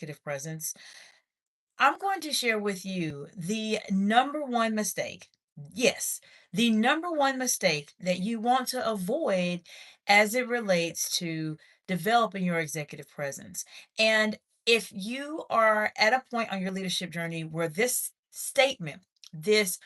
executive presence, I'm going to share with you the number one mistake. Yes, the number one mistake that you want to avoid as it relates to developing your executive presence. And if you are at a point on your leadership journey where this statement, this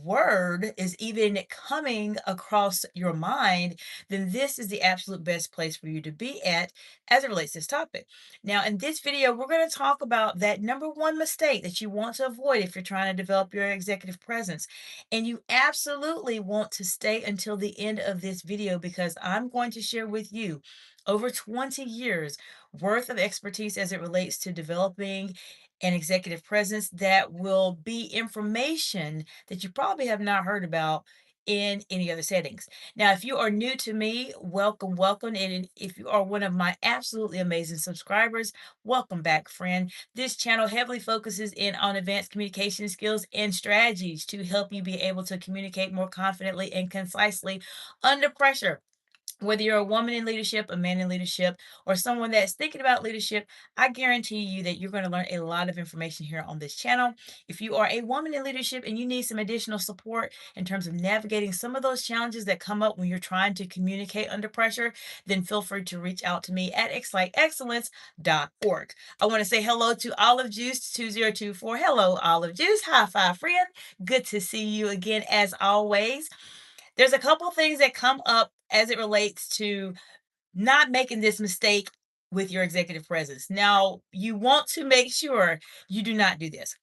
word is even coming across your mind, then this is the absolute best place for you to be at as it relates to this topic. Now, in this video, we're going to talk about that number one mistake that you want to avoid if you're trying to develop your executive presence. And you absolutely want to stay until the end of this video because I'm going to share with you over 20 years worth of expertise as it relates to developing an executive presence that will be information that you probably have not heard about in any other settings. Now, if you are new to me, welcome, welcome. And if you are one of my absolutely amazing subscribers, welcome back, friend. This channel heavily focuses in on advanced communication skills and strategies to help you be able to communicate more confidently and concisely under pressure. Whether you're a woman in leadership, a man in leadership, or someone that's thinking about leadership, I guarantee you that you're going to learn a lot of information here on this channel. If you are a woman in leadership and you need some additional support in terms of navigating some of those challenges that come up when you're trying to communicate under pressure, then feel free to reach out to me at xlikeexcellence.org. I want to say hello to Olive Juice 2024. Hello, Olive Juice. High five, friend. Good to see you again, as always. There's a couple things that come up as it relates to not making this mistake with your executive presence. Now, you want to make sure you do not do this.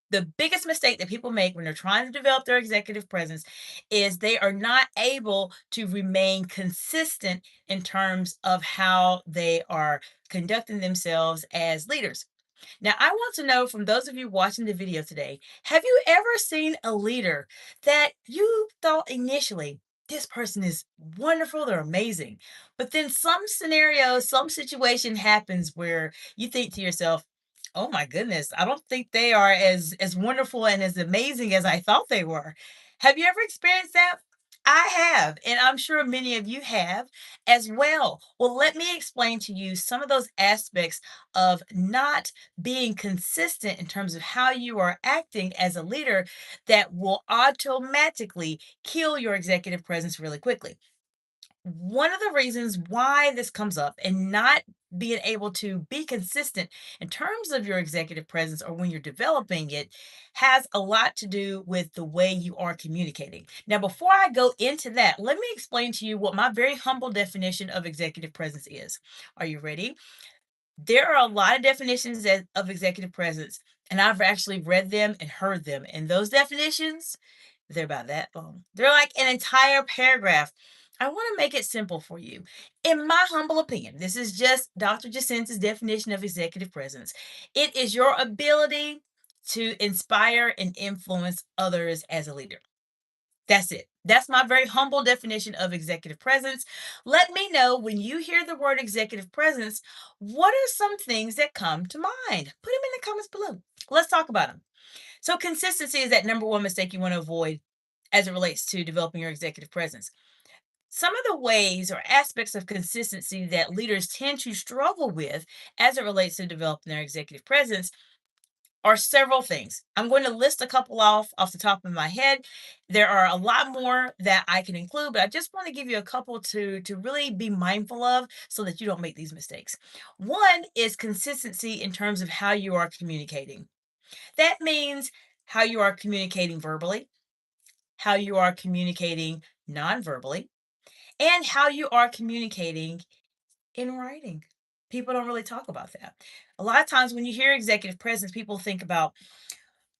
The biggest mistake that people make when they're trying to develop their executive presence is they are not able to remain consistent in terms of how they are conducting themselves as leaders. Now, I want to know from those of you watching the video today, have you ever seen a leader that you thought initially, this person is wonderful, they're amazing, but then some scenario, some situation happens where you think to yourself, oh my goodness, I don't think they are as wonderful and as amazing as I thought they were. Have you ever experienced that? I have, and I'm sure many of you have as well. Well, let me explain to you some of those aspects of not being consistent in terms of how you are acting as a leader that will automatically kill your executive presence really quickly. One of the reasons why this comes up and not being able to be consistent in terms of your executive presence or when you're developing it has a lot to do with the way you are communicating. Now, before I go into that, let me explain to you what my very humble definition of executive presence is. Are you ready? There are a lot of definitions of executive presence, and I've actually read them and heard them. And those definitions, they're about that long. They're like an entire paragraph. I want to make it simple for you. In my humble opinion, this is just Dr. Jacinta's definition of executive presence. It is your ability to inspire and influence others as a leader. That's it. That's my very humble definition of executive presence. Let me know when you hear the word executive presence, what are some things that come to mind? Put them in the comments below. Let's talk about them. So, consistency is that number one mistake you want to avoid as it relates to developing your executive presence. Some of the ways or aspects of consistency that leaders tend to struggle with as it relates to developing their executive presence are several things. I'm going to list a couple off the top of my head. There are a lot more that I can include, but I just want to give you a couple to really be mindful of so that you don't make these mistakes. One is consistency in terms of how you are communicating. That means how you are communicating verbally, how you are communicating non-verbally, and how you are communicating in writing. People don't really talk about that. A lot of times when you hear executive presence, people think about,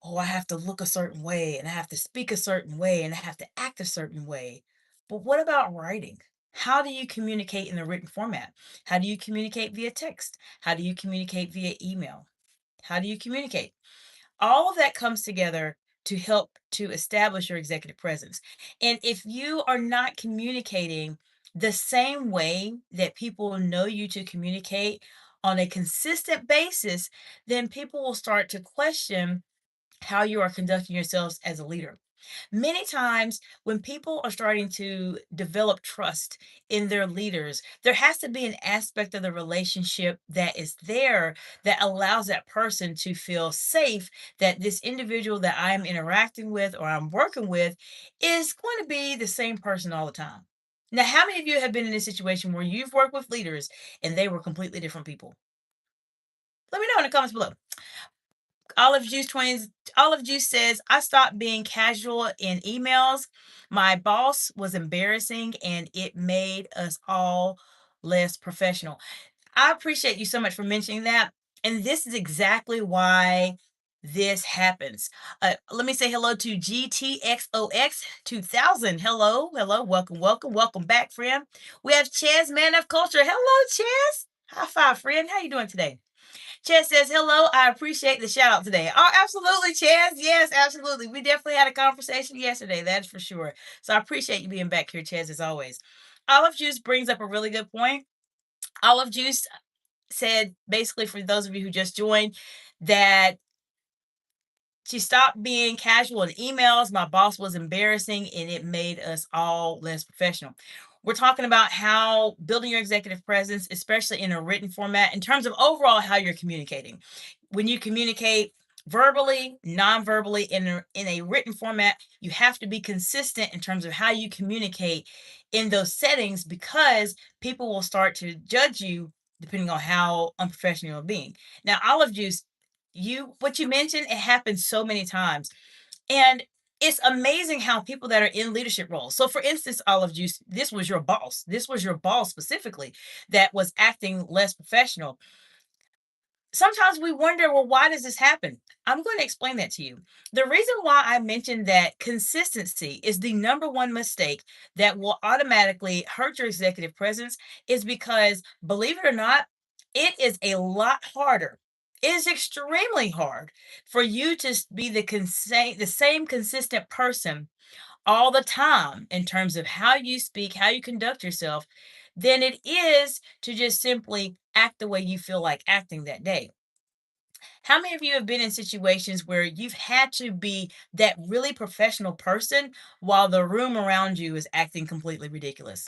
oh, I have to look a certain way and I have to speak a certain way and I have to act a certain way. But what about writing? How do you communicate in the written format? How do you communicate via text? How do you communicate via email? How do you communicate? All of that comes together to help to establish your executive presence. And if you are not communicating the same way that people know you to communicate on a consistent basis, then people will start to question how you are conducting yourselves as a leader. Many times when people are starting to develop trust in their leaders, there has to be an aspect of the relationship that is there that allows that person to feel safe that this individual that I am interacting with or I'm working with is going to be the same person all the time. Now, how many of you have been in a situation where you've worked with leaders and they were completely different people? Let me know in the comments below. Olive Juice 20s, Olive Juice says, I stopped being casual in emails. My boss was embarrassing and it made us all less professional. I appreciate you so much for mentioning that. And this is exactly why this happens. Let me say hello to GTXOX 2000. Hello, hello, welcome, welcome, welcome back, friend. We have Chaz, man of culture. Hello, Chaz. High five, friend. How you doing today? Chaz says, hello, I appreciate the shout out today. Oh, absolutely, Chaz. Yes, absolutely. We definitely had a conversation yesterday, that's for sure. So I appreciate you being back here, Chaz, as always. Olive Juice brings up a really good point. Olive Juice said, basically, for those of you who just joined, that she stopped being casual in emails. My boss was embarrassing and it made us all less professional. We're talking about how building your executive presence, especially in a written format, in terms of overall how you're communicating. When you communicate verbally, non-verbally, in a written format, you have to be consistent in terms of how you communicate in those settings because people will start to judge you depending on how unprofessional you're being. Now, Olive Juice, you what you mentioned, it happens so many times. And it's amazing how people that are in leadership roles. So for instance, Olive Juice, this was your boss. This was your boss specifically that was acting less professional. Sometimes we wonder, well, why does this happen? I'm going to explain that to you. The reason why I mentioned that consistency is the number one mistake that will automatically hurt your executive presence is because, believe it or not, it is a lot harder. It is extremely hard for you to be the same consistent person all the time in terms of how you speak, how you conduct yourself, than it is to just simply act the way you feel like acting that day. How many of you have been in situations where you've had to be that really professional person while the room around you is acting completely ridiculous?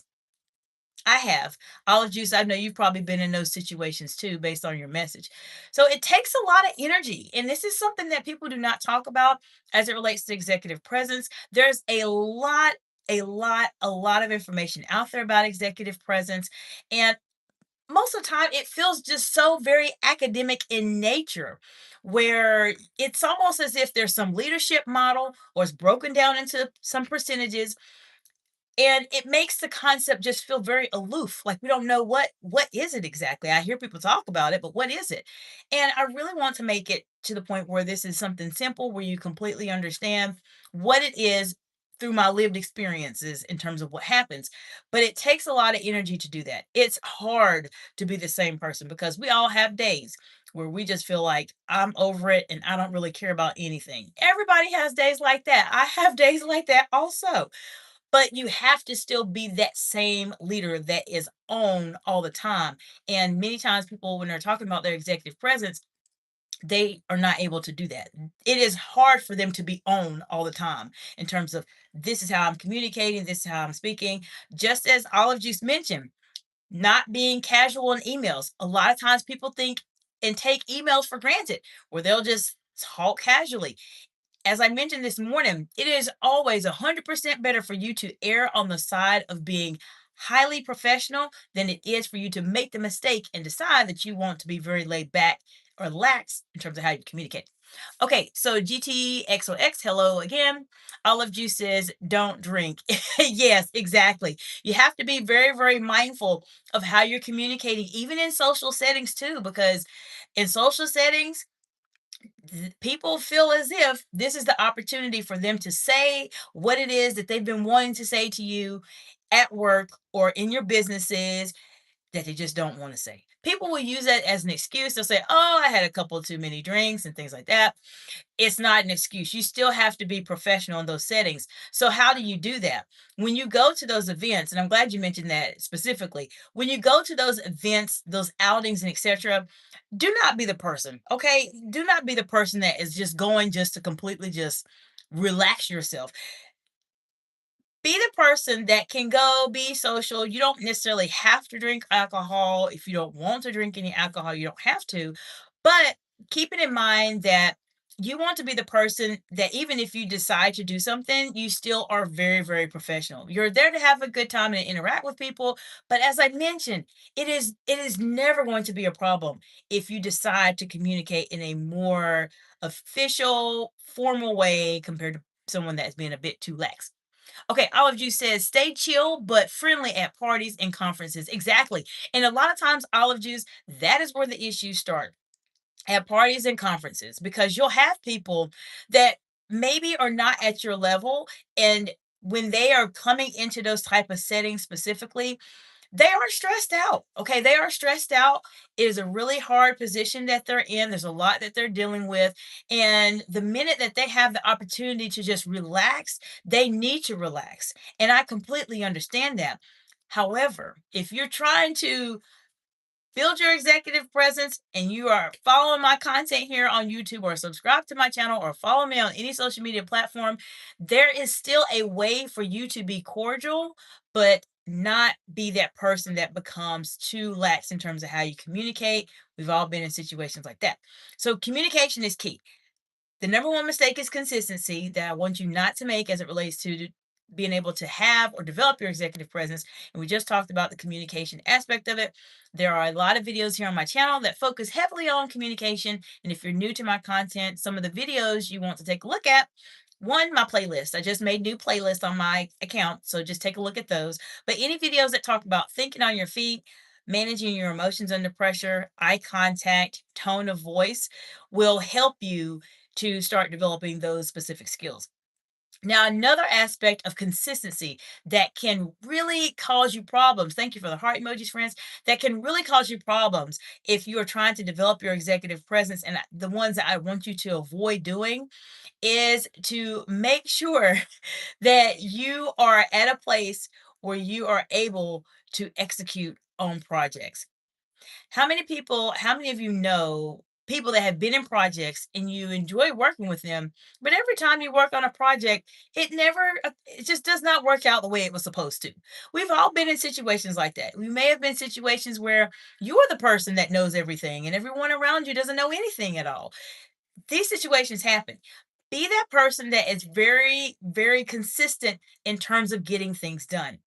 I have. Olive Juice, I know you've probably been in those situations too, based on your message. So it takes a lot of energy. And this is something that people do not talk about as it relates to executive presence. There's a lot of information out there about executive presence. And most of the time it feels just so very academic in nature where it's almost as if there's some leadership model or it's broken down into some percentages and it makes the concept just feel very aloof, like we don't know what is it exactly. I hear people talk about it, but what is it? And I really want to make it to the point where this is something simple where you completely understand what it is through my lived experiences in terms of what happens. But it takes a lot of energy to do that. It's hard to be the same person because we all have days where we just feel like I'm over it and I don't really care about anything. Everybody has days like that. I have days like that also, but you have to still be that same leader that is on all the time. And many times people, when they're talking about their executive presence, they are not able to do that. It is hard for them to be on all the time in terms of this is how I'm communicating, this is how I'm speaking. Just as Olive Juice mentioned, not being casual in emails. A lot of times people think and take emails for granted where they'll just talk casually. As I mentioned this morning, it is always 100% better for you to err on the side of being highly professional than it is for you to make the mistake and decide that you want to be very laid back or lax in terms of how you communicate. Okay, so GTXOX, hello again. Olive Juice says, don't drink. Yes, exactly. You have to be very, very mindful of how you're communicating, even in social settings, too, because in social settings, people feel as if this is the opportunity for them to say what it is that they've been wanting to say to you at work or in your businesses that they just don't want to say. People will use that as an excuse. They'll say, oh, I had a couple too many drinks and things like that. It's not an excuse. You still have to be professional in those settings. So, how do you do that? When you go to those events, and I'm glad you mentioned that specifically, when you go to those events, those outings, and etc., do not be the person, okay? Do not be the person that is just going just to completely just relax yourself. Be the person that can go be social. You don't necessarily have to drink alcohol. If you don't want to drink any alcohol, you don't have to. But keep it in mind that you want to be the person that even if you decide to do something, you still are very, very professional. You're there to have a good time and interact with people. But as I mentioned, it is never going to be a problem if you decide to communicate in a more official, formal way compared to someone that's being a bit too lax. Okay, Olive Juice says, stay chill but friendly at parties and conferences. Exactly. And a lot of times, Olive Juice, that is where the issues start at parties and conferences because you'll have people that maybe are not at your level. And when they are coming into those type of settings specifically, they are stressed out. Okay. They are stressed out. It is a really hard position that they're in. There's a lot that they're dealing with. And the minute that they have the opportunity to just relax, they need to relax. And I completely understand that. However, if you're trying to build your executive presence and you are following my content here on YouTube or subscribe to my channel or follow me on any social media platform, there is still a way for you to be cordial, but not be that person that becomes too lax in terms of how you communicate. We've all been in situations like that. So, communication is key. The number one mistake is consistency that I want you not to make as it relates to being able to have or develop your executive presence. And we just talked about the communication aspect of it. There are a lot of videos here on my channel that focus heavily on communication. And if you're new to my content, some of the videos you want to take a look at, one, my playlist. I just made new playlists on my account. So just take a look at those. But any videos that talk about thinking on your feet, managing your emotions under pressure, eye contact, tone of voice will help you to start developing those specific skills. Now, another aspect of consistency that can really cause you problems, thank you for the heart emojis, friends, that can really cause you problems if you are trying to develop your executive presence. And the ones that I want you to avoid doing is to make sure that you are at a place where you are able to execute on projects. How many of you know people that have been in projects and you enjoy working with them, but every time you work on a project, it just does not work out the way it was supposed to. We've all been in situations like that. We may have been situations where you are the person that knows everything and everyone around you doesn't know anything at all. These situations happen. Be that person that is very, very consistent in terms of getting things done.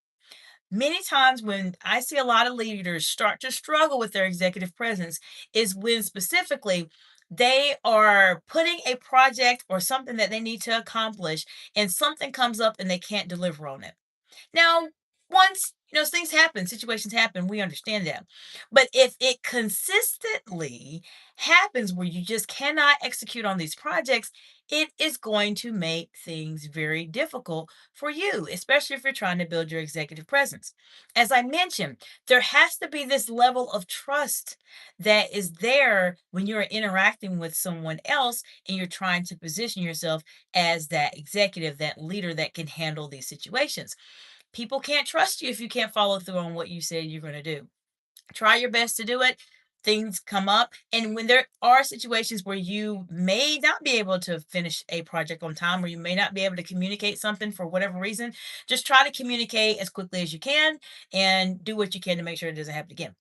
Many times when I see a lot of leaders start to struggle with their executive presence is when specifically they are putting a project or something that they need to accomplish and something comes up and they can't deliver on it. Now, once things happen, situations happen, we understand that. But if it consistently happens where you just cannot execute on these projects, it is going to make things very difficult for you, especially if you're trying to build your executive presence. As I mentioned, there has to be this level of trust that is there when you're interacting with someone else and you're trying to position yourself as that executive, that leader that can handle these situations. People can't trust you if you can't follow through on what you said you're going to do. Try your best to do it. Things come up. And when there are situations where you may not be able to finish a project on time or you may not be able to communicate something for whatever reason, just try to communicate as quickly as you can and do what you can to make sure it doesn't happen again.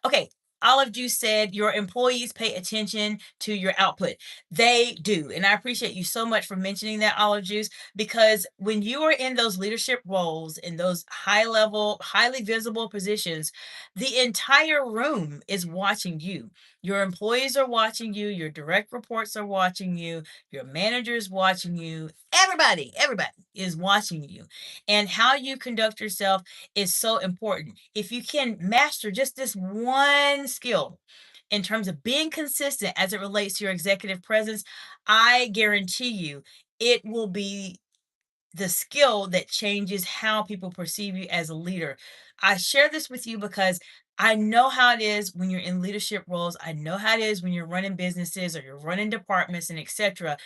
Okay. Olive Juice said your employees pay attention to your output. They do. And I appreciate you so much for mentioning that, Olive Juice, because when you are in those leadership roles, in those high level, highly visible positions, the entire room is watching you. Your employees are watching you, your direct reports are watching you, your manager is watching you. Everybody is watching you. And how you conduct yourself is so important. If you can master just this one skill in terms of being consistent as it relates to your executive presence, I guarantee you it will be the skill that changes how people perceive you as a leader. I share this with you because I know how it is when you're in leadership roles. I know how it is when you're running businesses or you're running departments and etc.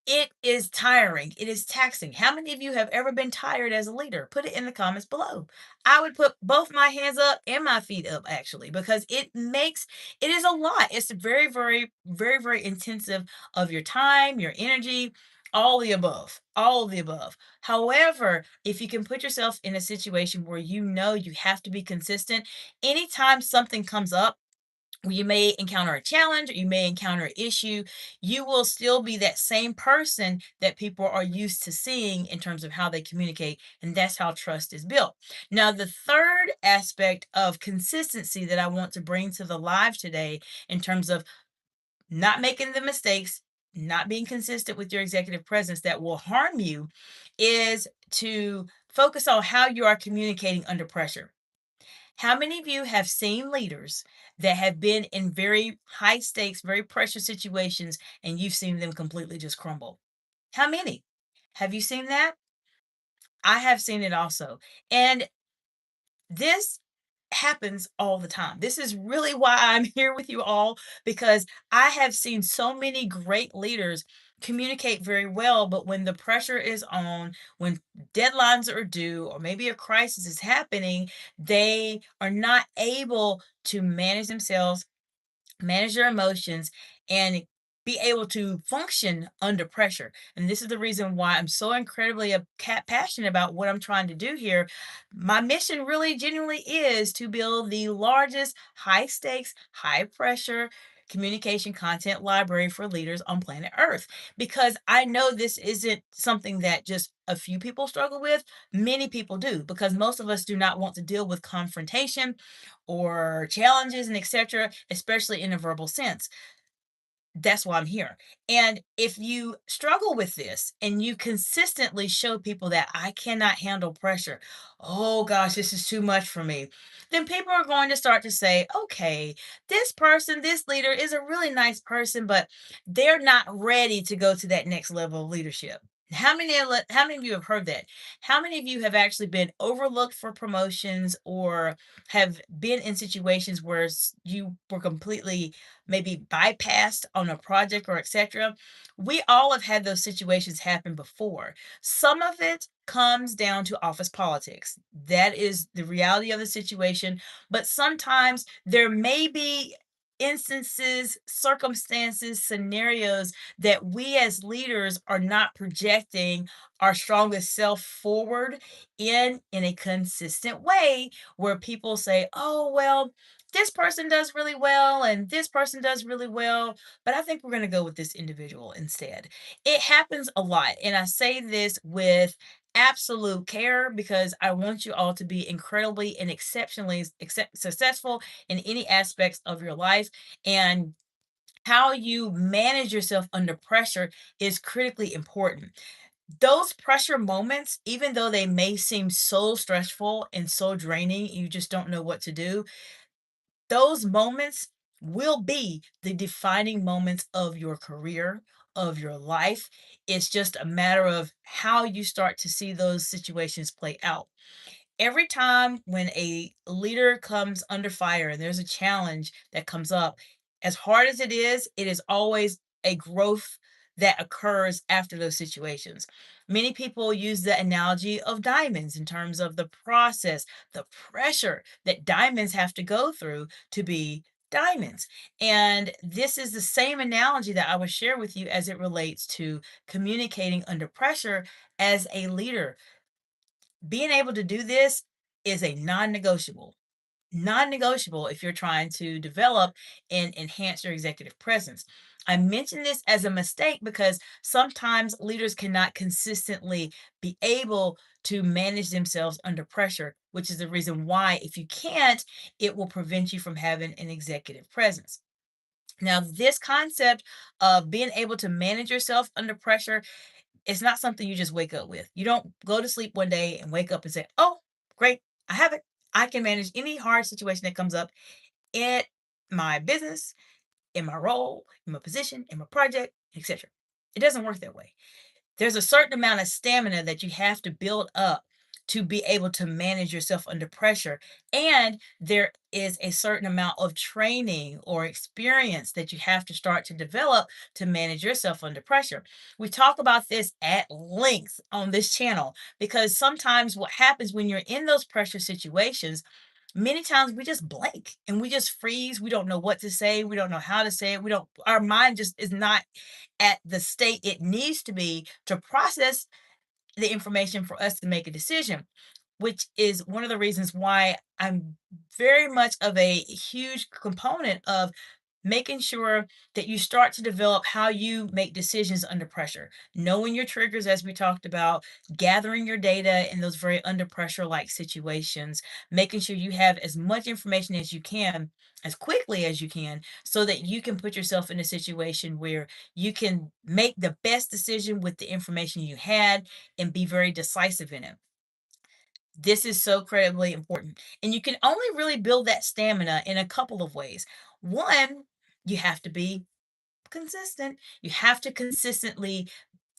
It is tiring. It is taxing. How many of you have ever been tired as a leader? Put it in the comments below. I would put both my hands up and my feet up actually because it is a lot. It's very, very, very, very intensive of your time, your energy. All the above, all of the above. However, if you can put yourself in a situation where you know you have to be consistent, anytime something comes up, you may encounter a challenge or you may encounter an issue, you will still be that same person that people are used to seeing in terms of how they communicate. And that's how trust is built. Now, the third aspect of consistency that I want to bring to the live today, in terms of not making the mistakes, not being consistent with your executive presence that will harm you, is to focus on how you are communicating under pressure. How many of you have seen leaders that have been in very high stakes, very pressure situations, and you've seen them completely just crumble? How many? Have you seen that? I have seen it also. And this happens all the time. This is really why I'm here with you all, because I have seen so many great leaders communicate very well, but when the pressure is on, when deadlines are due, or maybe a crisis is happening, they are not able to manage themselves, manage your emotions, and be able to function under pressure. And this is the reason why I'm so incredibly passionate about what I'm trying to do here. My mission really genuinely is to build the largest high stakes, high pressure communication content library for leaders on planet Earth, because I know this isn't something that just a few people struggle with. Many people do, because most of us do not want to deal with confrontation or challenges and etc., especially in a verbal sense. That's why I'm here. And if you struggle with this and you consistently show people that I cannot handle pressure, oh gosh, this is too much for me, then people are going to start to say, okay, this person, this leader is a really nice person, but they're not ready to go to that next level of leadership. How many of you have heard that? How many of you have actually been overlooked for promotions, or have been in situations where you were completely maybe bypassed on a project or etc.? We all have had those situations happen before. Some of it comes down to office politics. That is the reality of the situation. But sometimes there may be instances, circumstances, scenarios that we as leaders are not projecting our strongest self forward in a consistent way, where people say, "Oh, well, this person does really well and this person does really well, but I think we're going to go with this individual instead." It happens a lot. And I say this with absolute care, because I want you all to be incredibly and exceptionally successful in any aspects of your life. And how you manage yourself under pressure is critically important. Those pressure moments, even though they may seem so stressful and so draining, you just don't know what to do, those moments will be the defining moments of your career, of your life. It's just a matter of how you start to see those situations play out. Every time when a leader comes under fire and there's a challenge that comes up, as hard as it is always a growth that occurs after those situations. Many people use the analogy of diamonds in terms of the process, the pressure that diamonds have to go through to be diamonds. And this is the same analogy that I would share with you as it relates to communicating under pressure as a leader. Being able to do this is a non-negotiable. Non-negotiable if you're trying to develop and enhance your executive presence. I mention this as a mistake because sometimes leaders cannot consistently be able to manage themselves under pressure, which is the reason why, if you can't, it will prevent you from having an executive presence. Now, this concept of being able to manage yourself under pressure, it's not something you just wake up with. You don't go to sleep one day and wake up and say, "Oh, great, I have it. I can manage any hard situation that comes up in my business, in my role, in my position, in my project, etc." It doesn't work that way. There's a certain amount of stamina that you have to build up to be able to manage yourself under pressure. And there is a certain amount of training or experience that you have to start to develop to manage yourself under pressure. We talk about this at length on this channel, because sometimes what happens when you're in those pressure situations, Many times we just blank and we just freeze. We don't know what to say. We don't know how to say it. We don't, our mind just is not at the state it needs to be to process the information for us to make a decision, which is one of the reasons why I'm very much of a huge component of making sure that you start to develop how you make decisions under pressure, knowing your triggers, as we talked about, gathering your data in those very under pressure like situations, making sure you have as much information as you can as quickly as you can so that you can put yourself in a situation where you can make the best decision with the information you had and be very decisive in it. This is so incredibly important. And you can only really build that stamina in a couple of ways. One, you have to be consistent. You have to consistently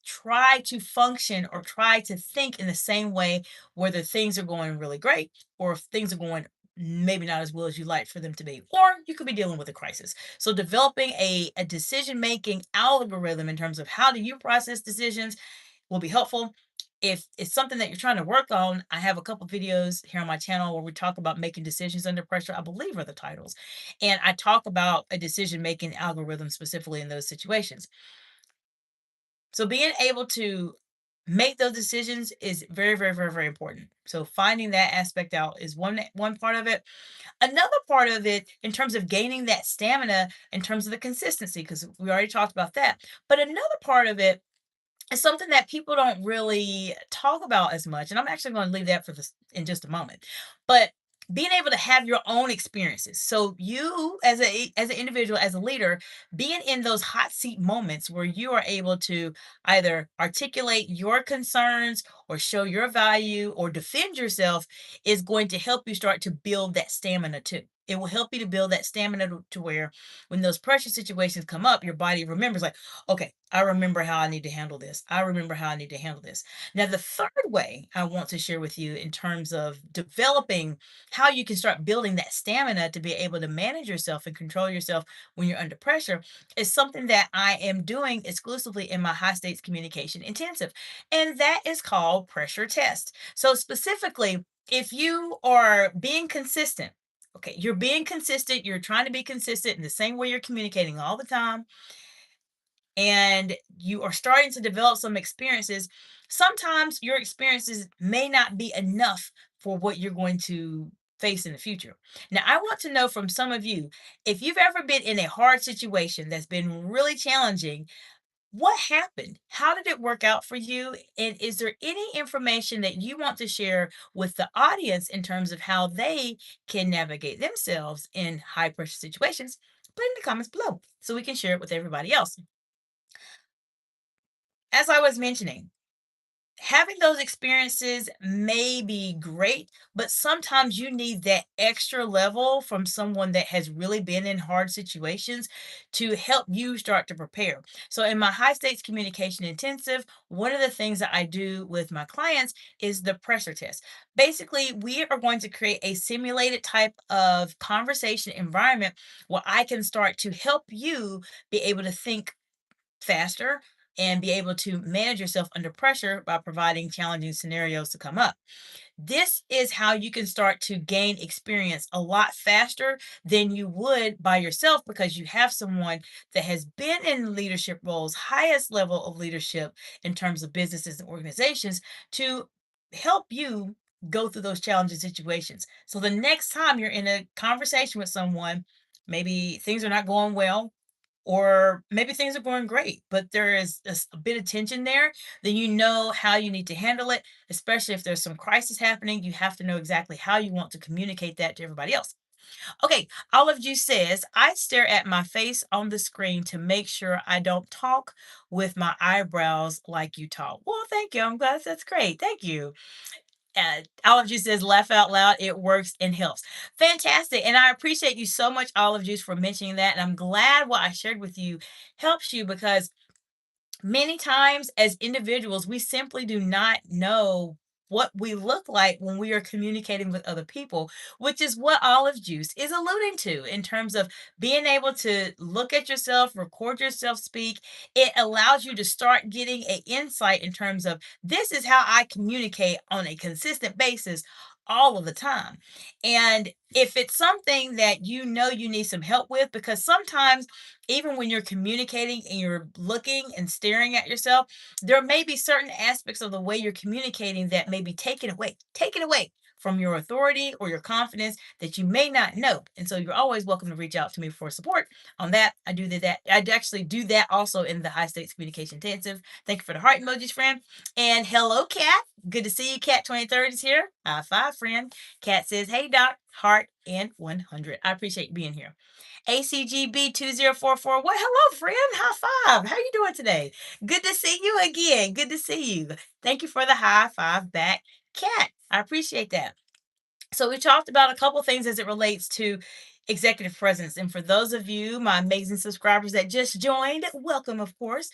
try to function or try to think in the same way, whether things are going really great or if things are going maybe not as well as you like for them to be, or you could be dealing with a crisis. So developing a decision making algorithm in terms of how do you process decisions will be helpful. If it's something that you're trying to work on, I have a couple videos here on my channel where we talk about making decisions under pressure, I believe are the titles. And I talk about a decision making algorithm specifically in those situations. So being able to make those decisions is very, very, very, very important. So finding that aspect out is one part of it. Another part of it, in terms of gaining that stamina, in terms of the consistency, because we already talked about that. But another part of it, it's something that people don't really talk about as much, and I'm actually going to leave that for this in just a moment. But being able to have your own experiences. So you as an individual, as a leader, being in those hot seat moments where you are able to either articulate your concerns or show your value or defend yourself is going to help you start to build that stamina too. It will help you to build that stamina to where when those pressure situations come up, your body remembers like, okay, I remember how I need to handle this. I remember how I need to handle this. Now, the third way I want to share with you in terms of developing how you can start building that stamina to be able to manage yourself and control yourself when you're under pressure is something that I am doing exclusively in my high stakes communication intensive. And that is called pressure test. So, specifically, if you are being consistent, okay, you're being consistent, you're trying to be consistent in the same way you're communicating all the time and you are starting to develop some experiences, sometimes your experiences may not be enough for what you're going to face in the future. Now, I want to know from some of you if you've ever been in a hard situation that's been really challenging. What happened? How did it work out for you? And is there any information that you want to share with the audience in terms of how they can navigate themselves in high pressure situations? Put it in the comments below so we can share it with everybody else. As I was mentioning, having those experiences may be great, but sometimes you need that extra level from someone that has really been in hard situations to help you start to prepare. So, in my high stakes communication intensive, one of the things that I do with my clients is the pressure test. Basically, we are going to create a simulated type of conversation environment where I can start to help you be able to think faster and be able to manage yourself under pressure by providing challenging scenarios to come up. This is how you can start to gain experience a lot faster than you would by yourself because you have someone that has been in leadership roles, highest level of leadership in terms of businesses and organizations to help you go through those challenging situations. So the next time you're in a conversation with someone, maybe things are not going well, or maybe things are going great, but there is a bit of tension there, then you know how you need to handle it, especially if there's some crisis happening. You have to know exactly how you want to communicate that to everybody else. Okay, Olive Juice says, I stare at my face on the screen to make sure I don't talk with my eyebrows like you talk. Well, thank you. I'm glad that's great. Thank you. Olive Juice says, laugh out loud. It works and helps. Fantastic. And I appreciate you so much, Olive Juice, for mentioning that. And I'm glad what I shared with you helps you because many times as individuals, we simply do not know what we look like when we are communicating with other people, which is what Olive Juice is alluding to in terms of being able to look at yourself, record yourself speak. It allows you to start getting an insight in terms of this is how I communicate on a consistent basis. all of the time. And if it's something that you know you need some help with, because sometimes even when you're communicating and you're looking and staring at yourself, there may be certain aspects of the way you're communicating that may be taken away from your authority or your confidence that you may not know. And so you're always welcome to reach out to me for support on that. I do that. I actually do that also in the high stakes communication intensive. Thank you for the heart emojis, friend. And hello, Kat. Good to see you. Cat 23rd is here. High five, friend. Kat says, hey, Doc, heart and 100. I appreciate you being here. ACGB 2044. Well, hello, friend. High five. How you doing today? Good to see you again. Good to see you. Thank you for the high five back, Kat. I appreciate that. So we talked about a couple things as it relates to executive presence. And for those of you, my amazing subscribers that just joined, welcome, of course.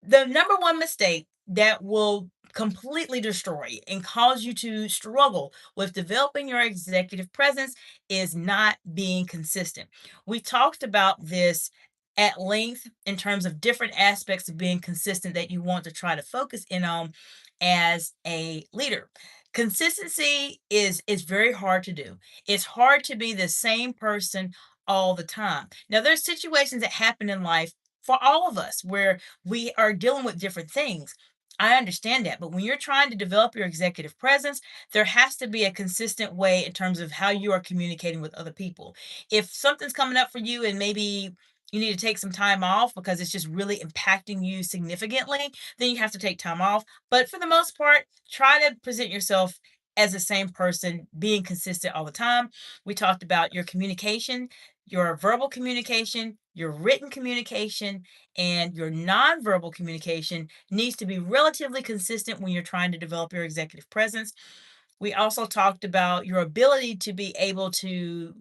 The number one mistake that will completely destroy and cause you to struggle with developing your executive presence is not being consistent. We talked about this at length in terms of different aspects of being consistent that you want to try to focus in on as a leader. Consistency is very hard to do. It's hard to be the same person all the time. Now there's situations that happen in life for all of us where we are dealing with different things. I understand that. But when you're trying to develop your executive presence, there has to be a consistent way in terms of how you are communicating with other people. If something's coming up for you and maybe you need to take some time off because it's just really impacting you significantly, then you have to take time off. But for the most part, try to present yourself as the same person, being consistent all the time. We talked about your communication, your verbal communication, your written communication, and your nonverbal communication needs to be relatively consistent when you're trying to develop your executive presence. We also talked about your ability to be able to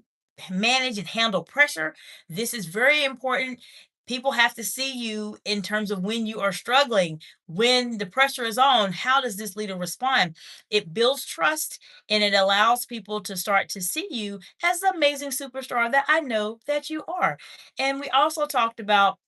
manage and handle pressure. This is very important. People have to see you in terms of when you are struggling, when the pressure is on. How does this leader respond? It builds trust and it allows people to start to see you as the amazing superstar that I know that you are. And we also talked about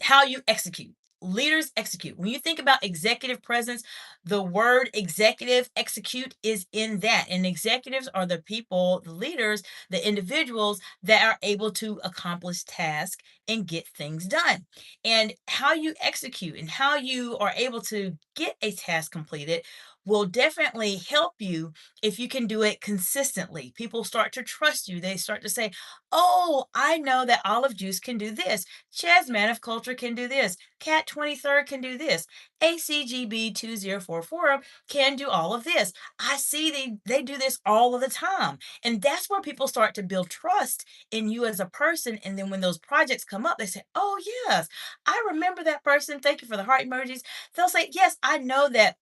how you execute. Leaders execute. When you think about executive presence, the word executive execute is in that. And executives are the people, the leaders, the individuals that are able to accomplish tasks and get things done. And how you execute and how you are able to get a task completed will definitely help you if you can do it consistently. People start to trust you. They start to say, oh, I know that Olive Juice can do this. Chaz Man of Culture can do this. Cat 23rd can do this. ACGB 2044 can do all of this. I see they do this all of the time. And that's where people start to build trust in you as a person. And then when those projects come up, they say, oh, yes, I remember that person. Thank you for the heart emojis. They'll say, yes, I know that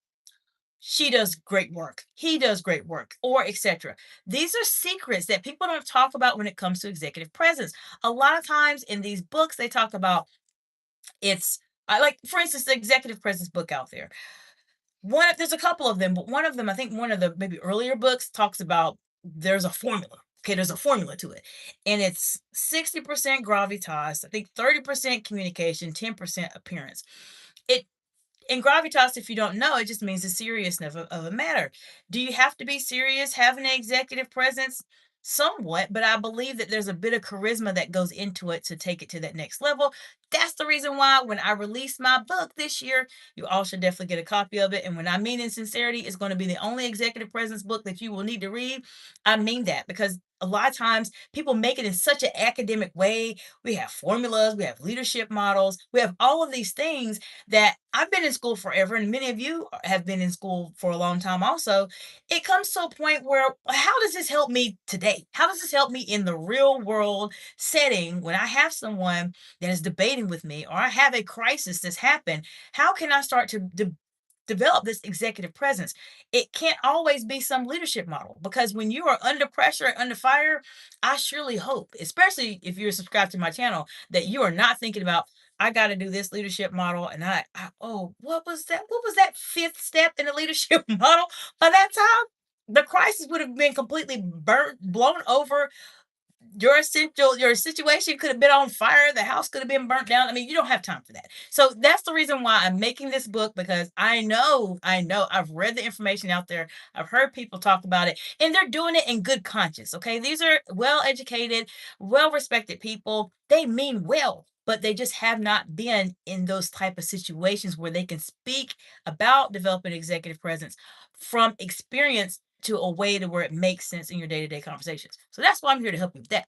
she does great work. He does great work, or etc. These are secrets that people don't talk about when it comes to executive presence. A lot of times in these books, they talk about it's I like, for instance, the executive presence book out there. There's a couple of them, but one of them, I think one of the maybe earlier books talks about there's a formula. Okay, there's a formula to it. And it's 60% gravitas, I think 30% communication, 10% appearance. It and gravitas, if you don't know, it just means the seriousness of a matter. Do you have to be serious having an executive presence? Somewhat, but I believe that there's a bit of charisma that goes into it to take it to that next level. That's the reason why when I release my book this year, you all should definitely get a copy of it. And when I mean in sincerity, it's going to be the only executive presence book that you will need to read. I mean that because a lot of times people make it in such an academic way. We have formulas, we have leadership models, we have all of these things that I've been in school forever, and many of you have been in school for a long time also. It comes to a point where, how does this help me today? How does this help me in the real world setting when I have someone that is debating with me or I have a crisis that's happened? How can I start to develop this executive presence? It can't always be some leadership model because when you are under pressure and under fire, I surely hope, especially if you're subscribed to my channel, that you are not thinking about, I got to do this leadership model. And oh, what was that? What was that fifth step in the leadership model? By that time, the crisis would have been completely burnt, blown over. your situation could have been on fire, the house could have been burnt down. I mean, you don't have time for that. So that's the reason why I'm making this book, because I know I've read the information out there. I've heard people talk about it, and they're doing it in good conscience. Okay, these are well-educated, well-respected people. They mean well, but they just have not been in those type of situations where they can speak about developing executive presence from experience to a way to where it makes sense in your day-to-day conversations. So that's why I'm here to help you with that.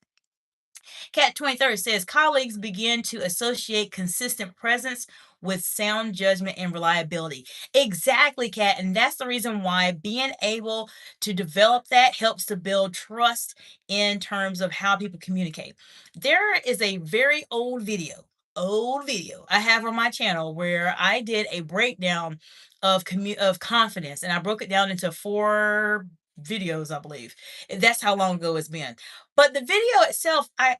Cat 23rd says colleagues begin to associate consistent presence with sound judgment and reliability. Exactly, Cat. And that's the reason why being able to develop that helps to build trust in terms of how people communicate. There is a very old video I have on my channel where I did a breakdown of confidence, and I broke it down into 4 videos, I believe. That's how long ago it's been. But the video itself, I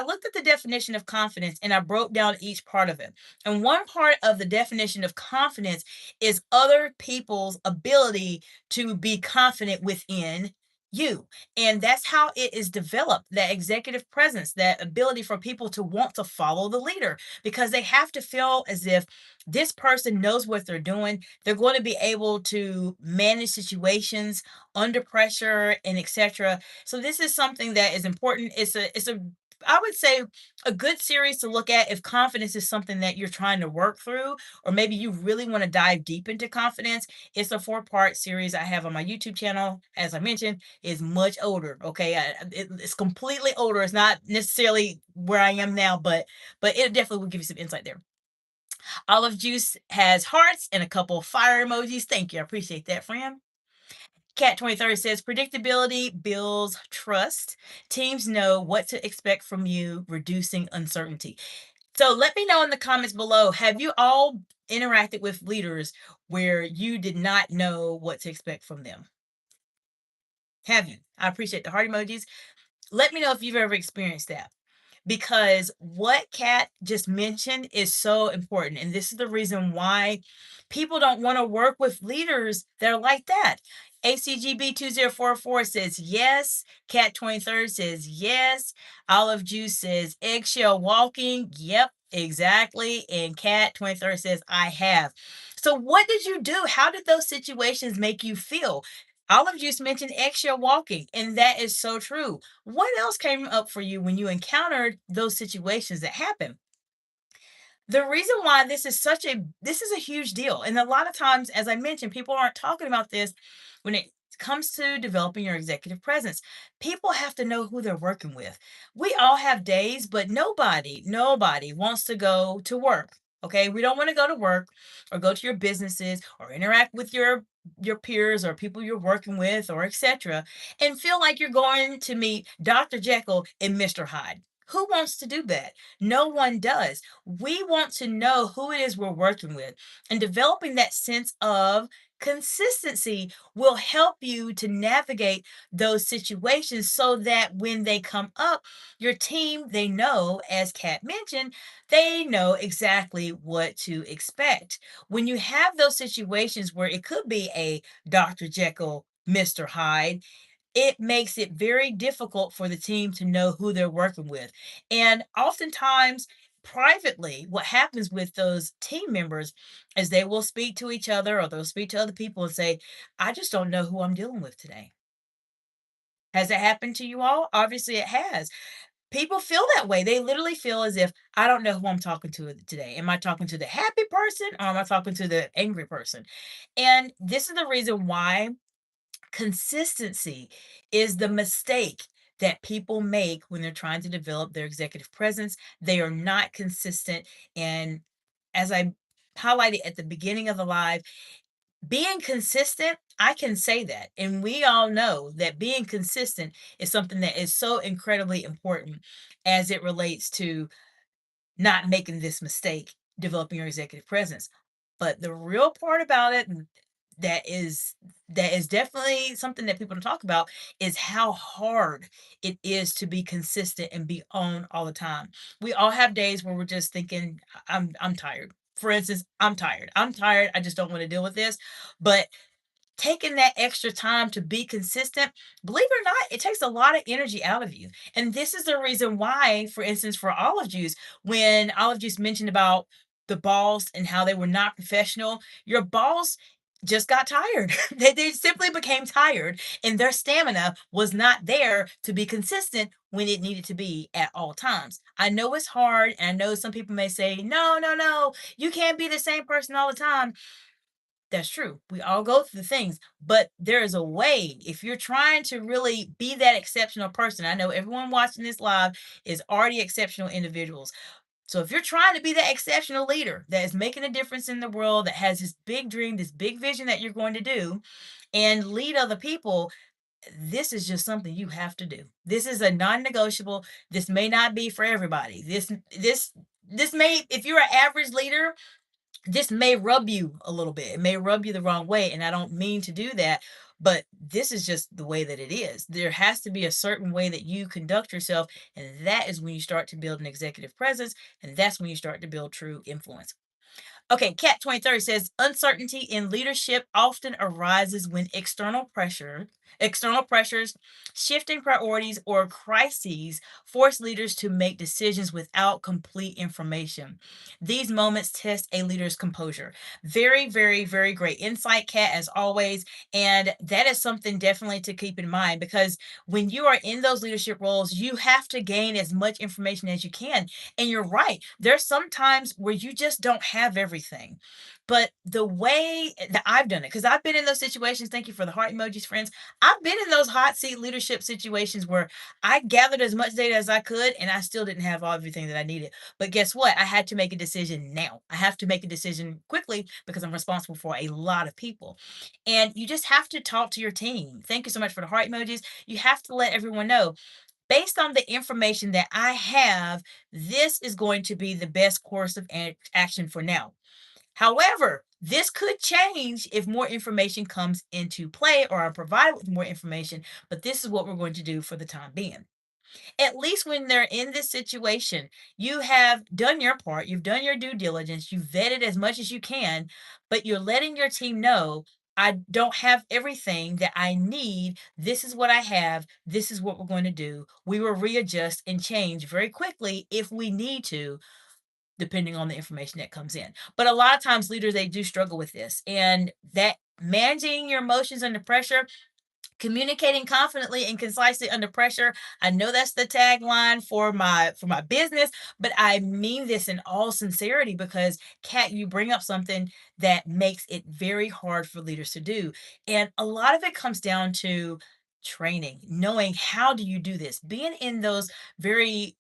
looked at the definition of confidence and I broke down each part of it. And one part of the definition of confidence is other people's ability to be confident within you. And that's how it is developed, that executive presence, that ability for people to want to follow the leader, because they have to feel as if this person knows what they're doing. They're going to be able to manage situations under pressure and etc. So this is something that is important. It's a I would say a good series to look at if confidence is something that you're trying to work through, or maybe you really want to dive deep into confidence. It's a 4-part series I have on my YouTube channel. As I mentioned, is much older. Okay, it's completely older. It's not necessarily where I am now, but it definitely will give you some insight there. Olive Juice has hearts and a couple of fire emojis. Thank you. I appreciate that, friend. Cat 23rd says predictability builds trust. Teams know what to expect from you, reducing uncertainty. So let me know in the comments below, have you all interacted with leaders where you did not know what to expect from them? Have you? I appreciate the heart emojis. Let me know if you've ever experienced that, because what Kat just mentioned is so important. And this is the reason why people don't want to work with leaders that are like that. ACGB2044 says yes. Cat 23rd says yes. Olive Juice says eggshell walking. Yep, exactly. And Cat 23rd says I have. So, what did you do? How did those situations make you feel? Olive Juice mentioned eggshell walking, and that is so true. What else came up for you when you encountered those situations that happen? The reason why this is a huge deal, and a lot of times, as I mentioned, people aren't talking about this when it comes to developing your executive presence. People have to know who they're working with. We all have days, but nobody wants to go to work. Okay, we don't want to go to work or go to your businesses or interact with your peers or people you're working with or etc. and feel like you're going to meet Dr. Jekyll and Mr. Hyde. Who wants to do that? No one does. We want to know who it is we're working with, and developing that sense of consistency will help you to navigate those situations so that when they come up, your team, they know, as Kat mentioned, they know exactly what to expect. When you have those situations where it could be a Dr. Jekyll, Mr. Hyde, it makes it very difficult for the team to know who they're working with. And oftentimes, privately, what happens with those team members is they will speak to each other or they'll speak to other people and say, I just don't know who I'm dealing with today. Has it happened to you all? Obviously, it has. People feel that way. They literally feel as if I don't know who I'm talking to today. Am I talking to the happy person or am I talking to the angry person? And this is the reason why consistency is the mistake that people make when they're trying to develop their executive presence. They are not consistent. And as I highlighted at the beginning of the live, being consistent, I can say that. And we all know that being consistent is something that is so incredibly important as it relates to not making this mistake, developing your executive presence. But the real part about it that is that is definitely something that people don't talk about is how hard it is to be consistent and be on all the time. We all have days where we're just thinking, I'm tired. For instance, I'm tired. I'm tired. I just don't want to deal with this. But taking that extra time to be consistent, believe it or not, it takes a lot of energy out of you. And this is the reason why, for instance, for olive juice, when olive juice mentioned about the balls and how they were not professional, your balls just got tired. They simply became tired, and their stamina was not there to be consistent when it needed to be at all times. I know it's hard, and I know some people may say, no, no, no, you can't be the same person all the time. That's true. We all go through things, but there is a way. If you're trying to really be that exceptional person, I know everyone watching this live is already exceptional individuals. So if you're trying to be that exceptional leader that is making a difference in the world, that has this big dream, this big vision that you're going to do and lead other people, this is just something you have to do. This is a non-negotiable. This may not be for everybody. This may, if you're an average leader, this may rub you a little bit. It may rub you the wrong way, and I don't mean to do that, but this is just the way that it is. There has to be a certain way that you conduct yourself, and that is when you start to build an executive presence, and that's when you start to build true influence. Okay, Cat 2030 says uncertainty in leadership often arises when external pressures, shifting priorities, or crises force leaders to make decisions without complete information. These moments test a leader's composure. Very, very, very great insight, Cat, as always. And that is something definitely to keep in mind, because when you are in those leadership roles, you have to gain as much information as you can. And you're right. There's some times where you just don't have everything. But the way that I've done it, because I've been in those situations, thank you for the heart emojis, friends. I've been in those hot seat leadership situations where I gathered as much data as I could and I still didn't have everything that I needed. But guess what? I had to make a decision now. I have to make a decision quickly because I'm responsible for a lot of people. And you just have to talk to your team. Thank you so much for the heart emojis. You have to let everyone know, based on the information that I have, this is going to be the best course of action for now. However, this could change if more information comes into play or I'm provided with more information, but this is what we're going to do for the time being. At least when they're in this situation, you have done your part, you've done your due diligence, you've vetted as much as you can, but you're letting your team know, I don't have everything that I need. This is what I have. This is what we're going to do. We will readjust and change very quickly if we need to, depending on the information that comes in. But a lot of times leaders, they do struggle with this, and that managing your emotions under pressure, communicating confidently and concisely under pressure. I know that's the tagline for my business, but I mean this in all sincerity because, Kat, you bring up something that makes it very hard for leaders to do. And a lot of it comes down to training, knowing how do you do this, being in those very,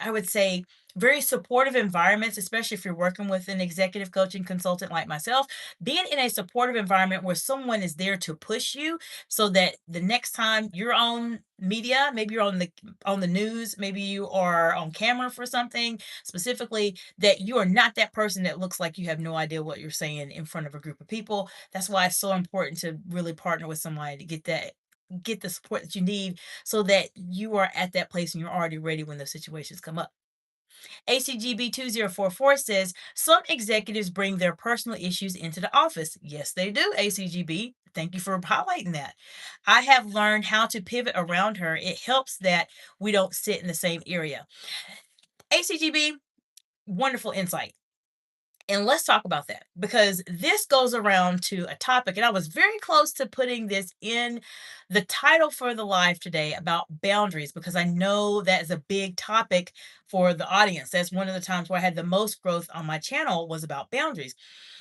I would say, very supportive environments, especially if you're working with an executive coaching consultant like myself, being in a supportive environment where someone is there to push you so that the next time you're on media, maybe you're on the news, maybe you are on camera for something specifically, that you are not that person that looks like you have no idea what you're saying in front of a group of people. That's why it's so important to really partner with somebody to get the support that you need so that you are at that place and you're already ready when those situations come up. ACGB 2044 says some executives bring their personal issues into the office. Yes, they do, ACGB. Thank you for highlighting that. I have learned how to pivot around her. It helps that we don't sit in the same area. ACGB, wonderful insight. And let's talk about that because this goes around to a topic, and I was very close to putting this in the title for the live today about boundaries because I know that is a big topic for the audience. That's one of the times where I had the most growth on my channel was about boundaries.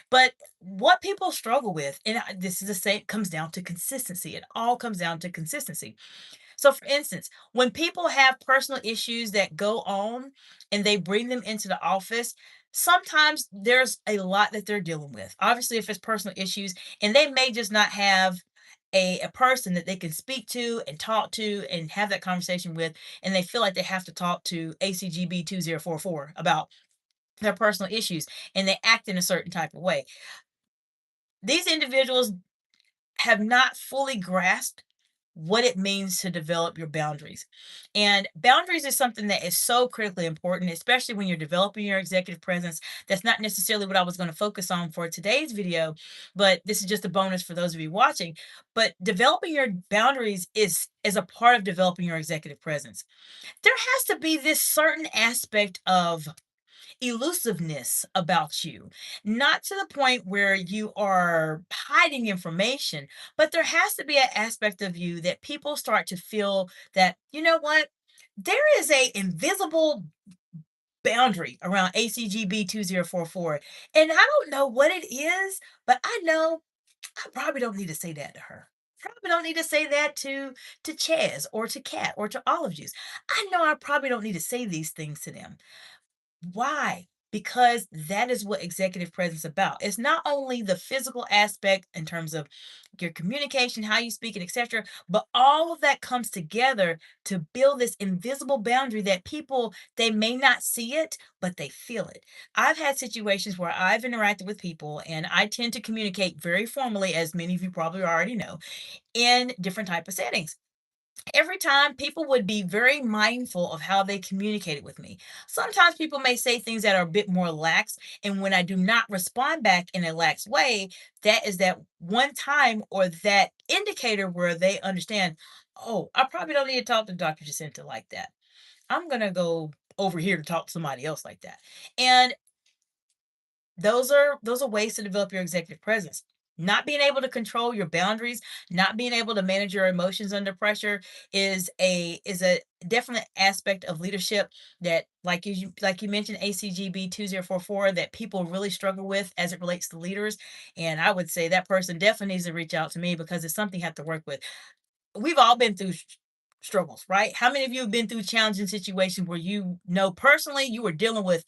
But what people struggle with, and this is the same, comes down to consistency. It all comes down to consistency. So, for instance, when people have personal issues that go on and they bring them into the office, sometimes there's a lot that they're dealing with. Obviously, if it's personal issues, and they may just not have a person that they can speak to and talk to and have that conversation with, and they feel like they have to talk to ACGB 2044 about their personal issues, and they act in a certain type of way. These individuals have not fully grasped what it means to develop your boundaries. And boundaries is something that is so critically important, especially when you're developing your executive presence. That's not necessarily what I was going to focus on for today's video, but this is just a bonus for those of you watching. But developing your boundaries is a part of developing your executive presence. There has to be this certain aspect of elusiveness about you, not to the point where you are hiding information, but there has to be an aspect of you that people start to feel that, you know what, there is a invisible boundary around ACGB 2044. And I don't know what it is, but I know I probably don't need to say that to her. Probably don't need to say that to Chaz or to Kat or to all of you. I know I probably don't need to say these things to them. Why? Because that is what executive presence is about. It's not only the physical aspect in terms of your communication, how you speak, and etc., but all of that comes together to build this invisible boundary that people they may not see it, but they feel it. I've had situations where I've interacted with people, and I tend to communicate very formally, as many of you probably already know, in different type of settings. Every time people would be very mindful of how they communicated with me. Sometimes people may say things that are a bit more lax, and when I do not respond back in a lax way, that is that one time or that indicator where they understand, oh, I probably don't need to talk to Dr. Jacinta like that. I'm gonna go over here to talk to somebody else like that. And those are ways to develop your executive presence. Not being able to control your boundaries, not being able to manage your emotions under pressure is a definite aspect of leadership that, like you mentioned, ACGB 2044, that people really struggle with as it relates to leaders. And I would say that person definitely needs to reach out to me because it's something you have to work with. We've all been through struggles, right? How many of you have been through challenging situations where you know personally you were dealing with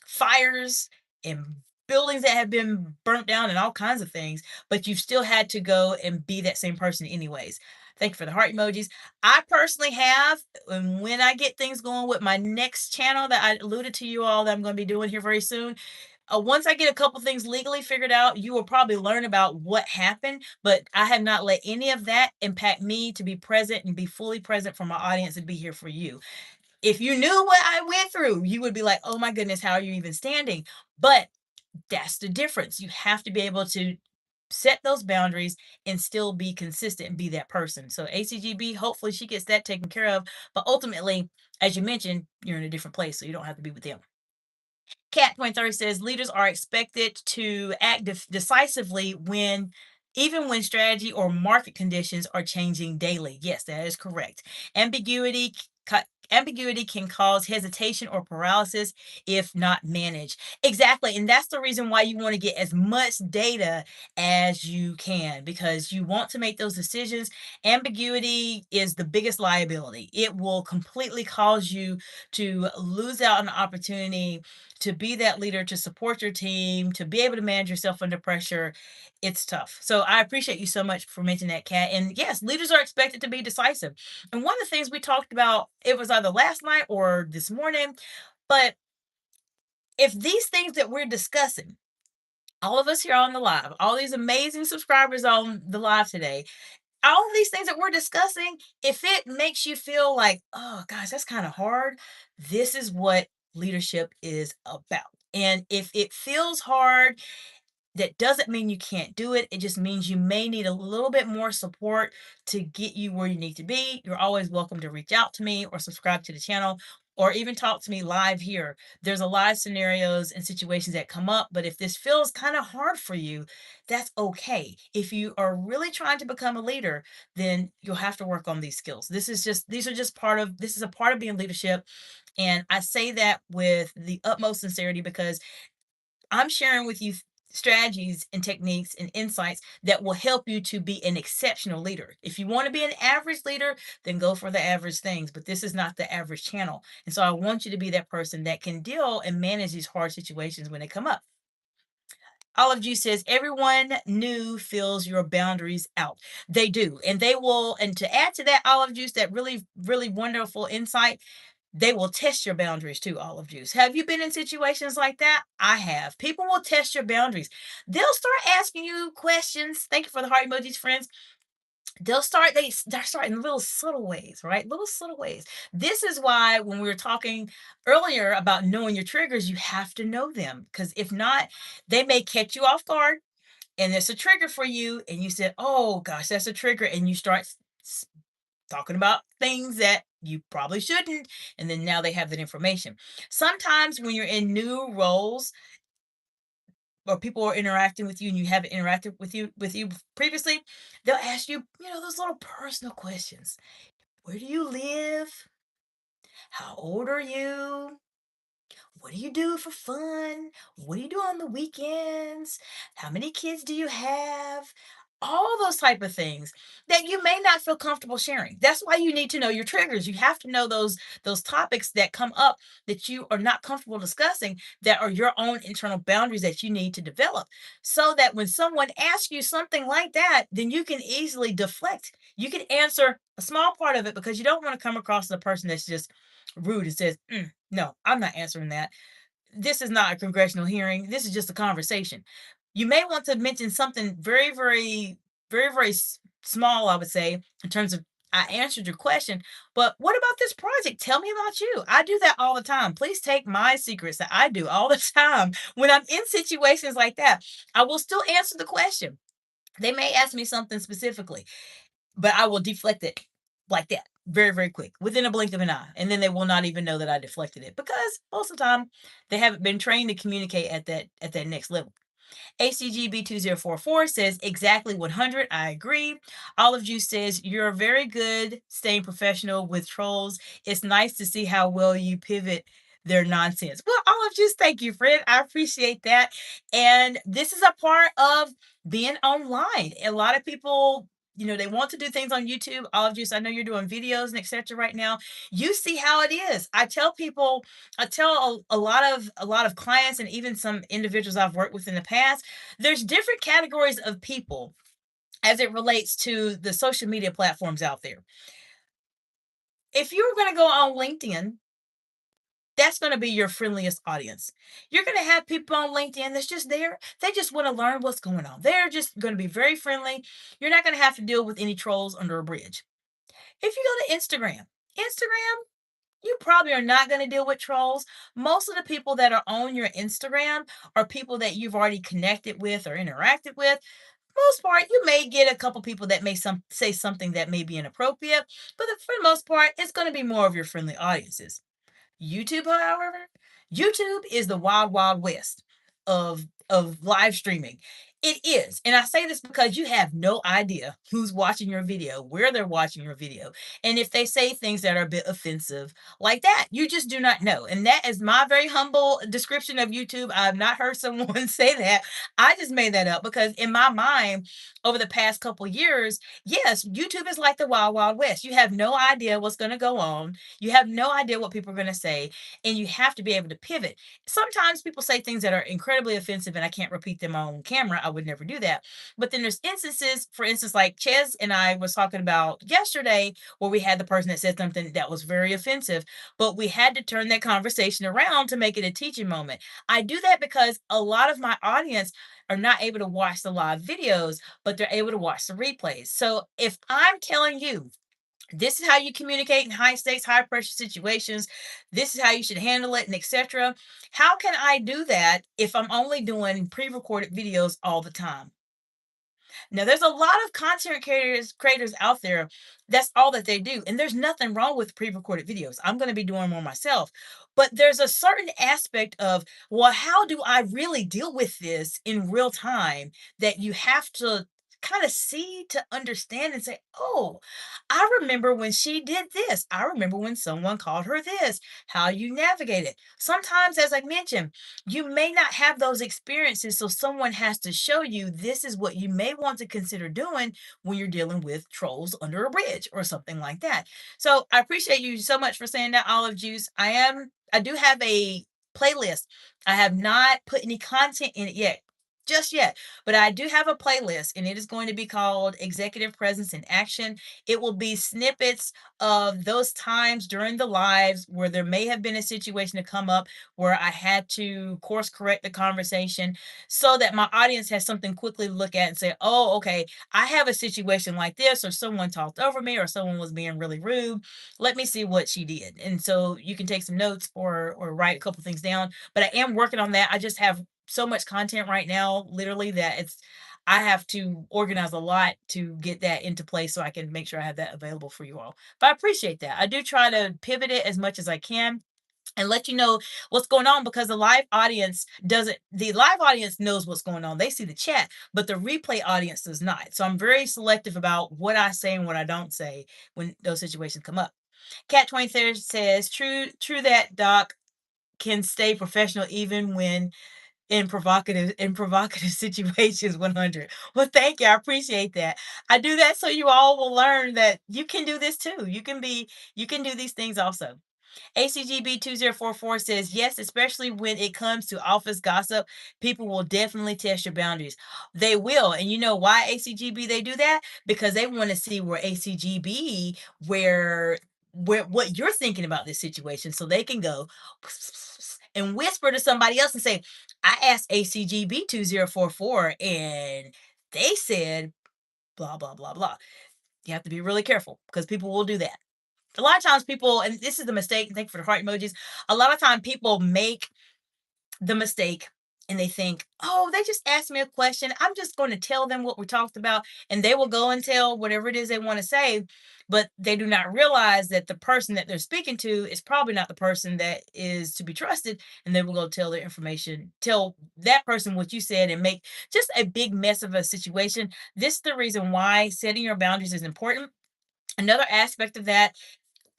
fires and buildings that have been burnt down and all kinds of things, but you've still had to go and be that same person anyways? Thank you for the heart emojis. I personally have, and when I get things going with my next channel that I alluded to you all that I'm going to be doing here very soon, once I get a couple things legally figured out, you will probably learn about what happened, but I have not let any of that impact me to be present and be fully present for my audience and be here for you. If you knew what I went through, you would be like, oh my goodness, how are you even standing? But that's the difference. You have to be able to set those boundaries and still be consistent and be that person. So ACGB, hopefully she gets that taken care of. But ultimately, as you mentioned, you're in a different place, so you don't have to be with them. Cat 23 says leaders are expected to act decisively when even when strategy or market conditions are changing daily. Yes, that is correct. Ambiguity ambiguity can cause hesitation or paralysis if not managed. Exactly. And that's the reason why you want to get as much data as you can, because you want to make those decisions. Ambiguity is the biggest liability. It will completely cause you to lose out on an opportunity to be that leader, to support your team, to be able to manage yourself under pressure. It's tough. So I appreciate you so much for mentioning that, Kat. And yes, leaders are expected to be decisive. And one of the things we talked about, it was either last night or this morning, but if these things that we're discussing, all of us here on the live, all these amazing subscribers on the live today, all of these things that we're discussing, if it makes you feel like, oh gosh, that's kind of hard, this is what leadership is about. And if it feels hard, that doesn't mean you can't do it. It just means you may need a little bit more support to get you where you need to be. You're always welcome to reach out to me or subscribe to the channel or even talk to me live here. There's a lot of scenarios and situations that come up, but if this feels kind of hard for you, that's okay. If you are really trying to become a leader, then you'll have to work on these skills. These are just part of this is a part of being leadership. And I say that with the utmost sincerity because I'm sharing with you strategies and techniques and insights that will help you to be an exceptional leader. If you want to be an average leader, then go for the average things, but this is not the average channel. And so I want you to be that person that can deal and manage these hard situations when they come up. Olive Juice says everyone new fills your boundaries out. They do. And they will, and to add to that, Olive Juice, that really, really wonderful insight, they will test your boundaries too, Olive Juice. Have you been in situations like that? I have. People will test your boundaries. They'll start asking you questions. Thank you for the heart emojis, friends. They're starting in little subtle ways, right? Little subtle ways. This is why when we were talking earlier about knowing your triggers, you have to know them, because if not, they may catch you off guard and it's a trigger for you. And you said, oh gosh, that's a trigger. And you start talking about things that you probably shouldn't. And then now they have that information. Sometimes when you're in new roles, or people are interacting with you and you haven't interacted with you previously, they'll ask you, those little personal questions. Where do you live? How old are you? What do you do for fun? What do you do on the weekends? How many kids do you have? All those type of things that you may not feel comfortable sharing. That's why you need to know your triggers. You have to know those topics that come up that you are not comfortable discussing, that are your own internal boundaries that you need to develop, so that when someone asks you something like that, then you can easily deflect. You can answer a small part of it, because you don't want to come across as a person that's just rude and says, no, I'm not answering that. This is not a congressional hearing. This is just a conversation. You may want to mention something very, very, very, very small, I would say, in terms of, I answered your question, but what about this project? Tell me about you. I do that all the time. Please take my secrets that I do all the time. When I'm in situations like that, I will still answer the question. They may ask me something specifically, but I will deflect it like that very, very quick, within a blink of an eye. And then they will not even know that I deflected it, because most of the time they haven't been trained to communicate at that next level. ACGB2044 says exactly 100. I agree. Olive Juice says you're very good staying professional with trolls. It's nice to see how well you pivot their nonsense. Well, Olive Juice, thank you, friend. I appreciate that. And this is a part of being online. A lot of people, they want to do things on YouTube. Olive Juice, I know you're doing videos and etc. right now. You see how it is. I tell a lot of clients, and even some individuals I've worked with in the past, there's different categories of people as it relates to the social media platforms out there. If you're going to go on LinkedIn, that's going to be your friendliest audience. You're going to have people on LinkedIn that's just there. They just want to learn what's going on. They're just going to be very friendly. You're not going to have to deal with any trolls under a bridge. If you go to Instagram, you probably are not going to deal with trolls. Most of the people that are on your Instagram are people that you've already connected with or interacted with. Most part, you may get a couple people that may say something that may be inappropriate, but for the most part, it's going to be more of your friendly audiences. YouTube, however, YouTube is the wild, wild west of live streaming. It is. And I say this because you have no idea who's watching your video, where they're watching your video, and if they say things that are a bit offensive like that. You just do not know. And that is my very humble description of YouTube. I've not heard someone say that. I just made that up because in my mind, over the past couple years, yes, YouTube is like the wild, wild west. You have no idea what's going to go on. You have no idea what people are going to say, and you have to be able to pivot. Sometimes people say things that are incredibly offensive, and I can't repeat them on camera. I would never do that. But then there's instances, for instance, like Ches and I was talking about yesterday, where we had the person that said something that was very offensive, but we had to turn that conversation around to make it a teaching moment. I do that because a lot of my audience are not able to watch the live videos, but they're able to watch the replays. So if I'm telling you, this is how you communicate in high stakes, high pressure situations. This is how you should handle it, and etc. How can I do that if I'm only doing pre-recorded videos all the time? Now, there's a lot of content creators out there. That's all that they do, and there's nothing wrong with pre-recorded videos. I'm going to be doing more myself, but there's a certain aspect of, well, how do I really deal with this in real time, that you have to kind of see to understand and say, oh, I remember when she did this. I remember when someone called her this. How you navigate it. Sometimes, as I mentioned, you may not have those experiences, so someone has to show you this is what you may want to consider doing when you're dealing with trolls under a bridge or something like that. So I appreciate you so much for saying that, Olive Juice. I do have a playlist. I have not put any content in it yet. just yet. But I do have a playlist, and it is going to be called Executive Presence in Action. It will be snippets of those times during the lives where there may have been a situation to come up where I had to course correct the conversation so that my audience has something quickly to look at and say, oh, okay, I have a situation like this, or someone talked over me, or someone was being really rude. Let me see what she did. And so you can take some notes or write a couple things down. But I am working on that. I just have so much content right now, literally, that I have to organize a lot to get that into place so I can make sure I have that available for you all. But I appreciate that. I do try to pivot it as much as I can and let you know what's going on, because the live audience knows what's going on. They see the chat, but the replay audience does not. So I'm very selective about what I say and what I don't say when those situations come up. Cat 23 says, true that Doc can stay professional even when in provocative situations. 100. Well, thank you. I appreciate that. I do that so you all will learn that you can do this too. You can do these things also. ACGB 2044 says, yes, especially when it comes to office gossip, people will definitely test your boundaries. They will. And you know why, ACGB, they do that? Because they want to see where ACGB, where what you're thinking about this situation. So they can go and whisper to somebody else and say, I asked ACGB 2044 and they said blah, blah, blah, blah. You have to be really careful because people will do that. A lot of times people, and this is the mistake, thank you for the heart emojis. A lot of time people make the mistake and they think, oh, they just asked me a question. I'm just going to tell them what we talked about, and they will go and tell whatever it is they want to say. But they do not realize that the person that they're speaking to is probably not the person that is to be trusted. And they will go tell their information, tell that person what you said, and make just a big mess of a situation. This is the reason why setting your boundaries is important. Another aspect of that,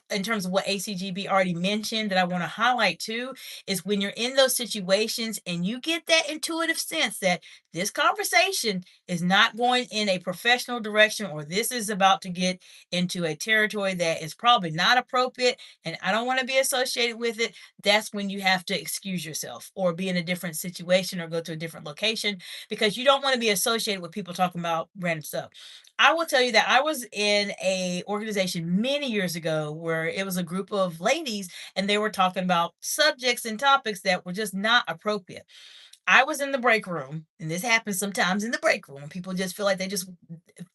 in terms of what ACGB already mentioned, that I want to highlight too, is when you're in those situations and you get that intuitive sense that this conversation is not going in a professional direction, or this is about to get into a territory that is probably not appropriate and I don't want to be associated with it. That's when you have to excuse yourself or be in a different situation or go to a different location, because you don't want to be associated with people talking about random stuff. I will tell you that I was in a organization many years ago where it was a group of ladies and they were talking about subjects and topics that were just not appropriate. I was in the break room, and this happens sometimes in the break room. People just feel like they just,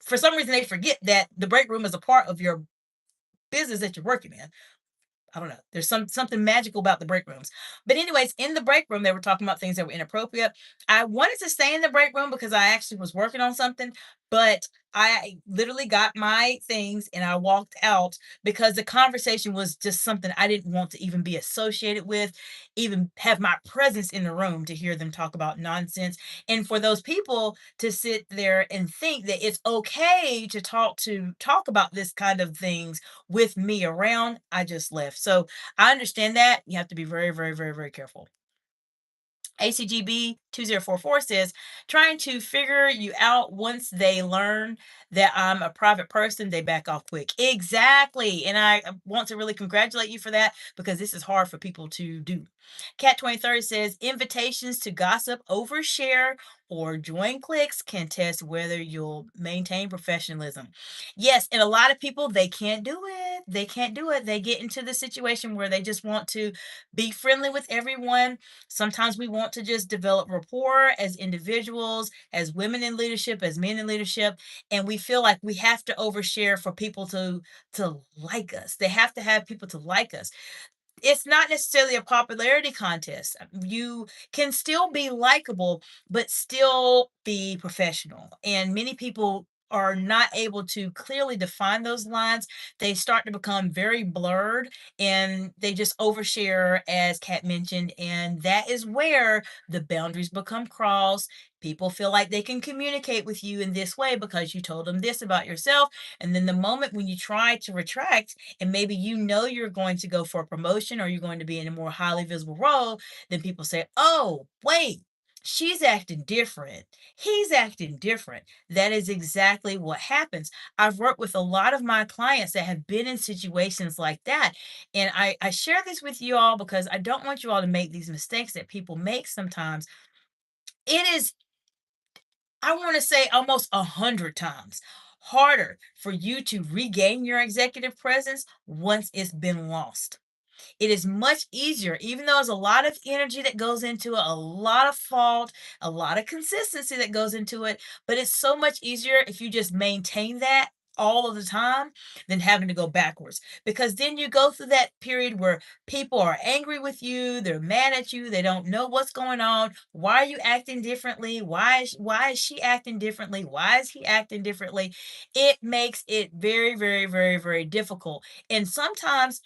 for some reason, they forget that the break room is a part of your business that you're working in. I don't know. There's something magical about the break rooms. But anyways, in the break room, they were talking about things that were inappropriate. I wanted to stay in the break room because I actually was working on something, but I literally got my things and I walked out because the conversation was just something I didn't want to even be associated with, even have my presence in the room to hear them talk about nonsense. And for those people to sit there and think that it's okay to talk about this kind of things with me around, I just left. So I understand that. You have to be very, very, very, very careful. ACGB 2044 says, trying to figure you out once they learn that I'm a private person, they back off quick. Exactly. And I want to really congratulate you for that because this is hard for people to do. Cat 23 says, invitations to gossip, overshare, or join cliques can test whether you'll maintain professionalism. Yes, and a lot of people, they can't do it. They can't do it. They get into the situation where they just want to be friendly with everyone. Sometimes we want to just develop rapport as individuals, as women in leadership, as men in leadership, and we feel like we have to overshare for people to like us. They have to have people to like us. It's not necessarily a popularity contest. You can still be likable, but still be professional. And many people are not able to clearly define those lines. They start to become very blurred and they just overshare, as Kat mentioned. And that is where the boundaries become crossed. People feel like they can communicate with you in this way because you told them this about yourself. And then the moment when you try to retract, and maybe you know you're going to go for a promotion or you're going to be in a more highly visible role, then people say, oh, wait, she's acting different. He's acting different. That is exactly what happens. I've worked with a lot of my clients that have been in situations like that. And I share this with you all because I don't want you all to make these mistakes that people make sometimes. It is I want to say almost 100 times harder for you to regain your executive presence once it's been lost. It is much easier, even though there's a lot of energy that goes into it, a lot of thought, a lot of consistency that goes into it, but it's so much easier if you just maintain that all of the time than having to go backwards. Because then you go through that period where people are angry with you, they're mad at you, they don't know what's going on. Why are you acting differently? Why is she acting differently? Why is he acting differently? It makes it very, very, very, very difficult. And sometimes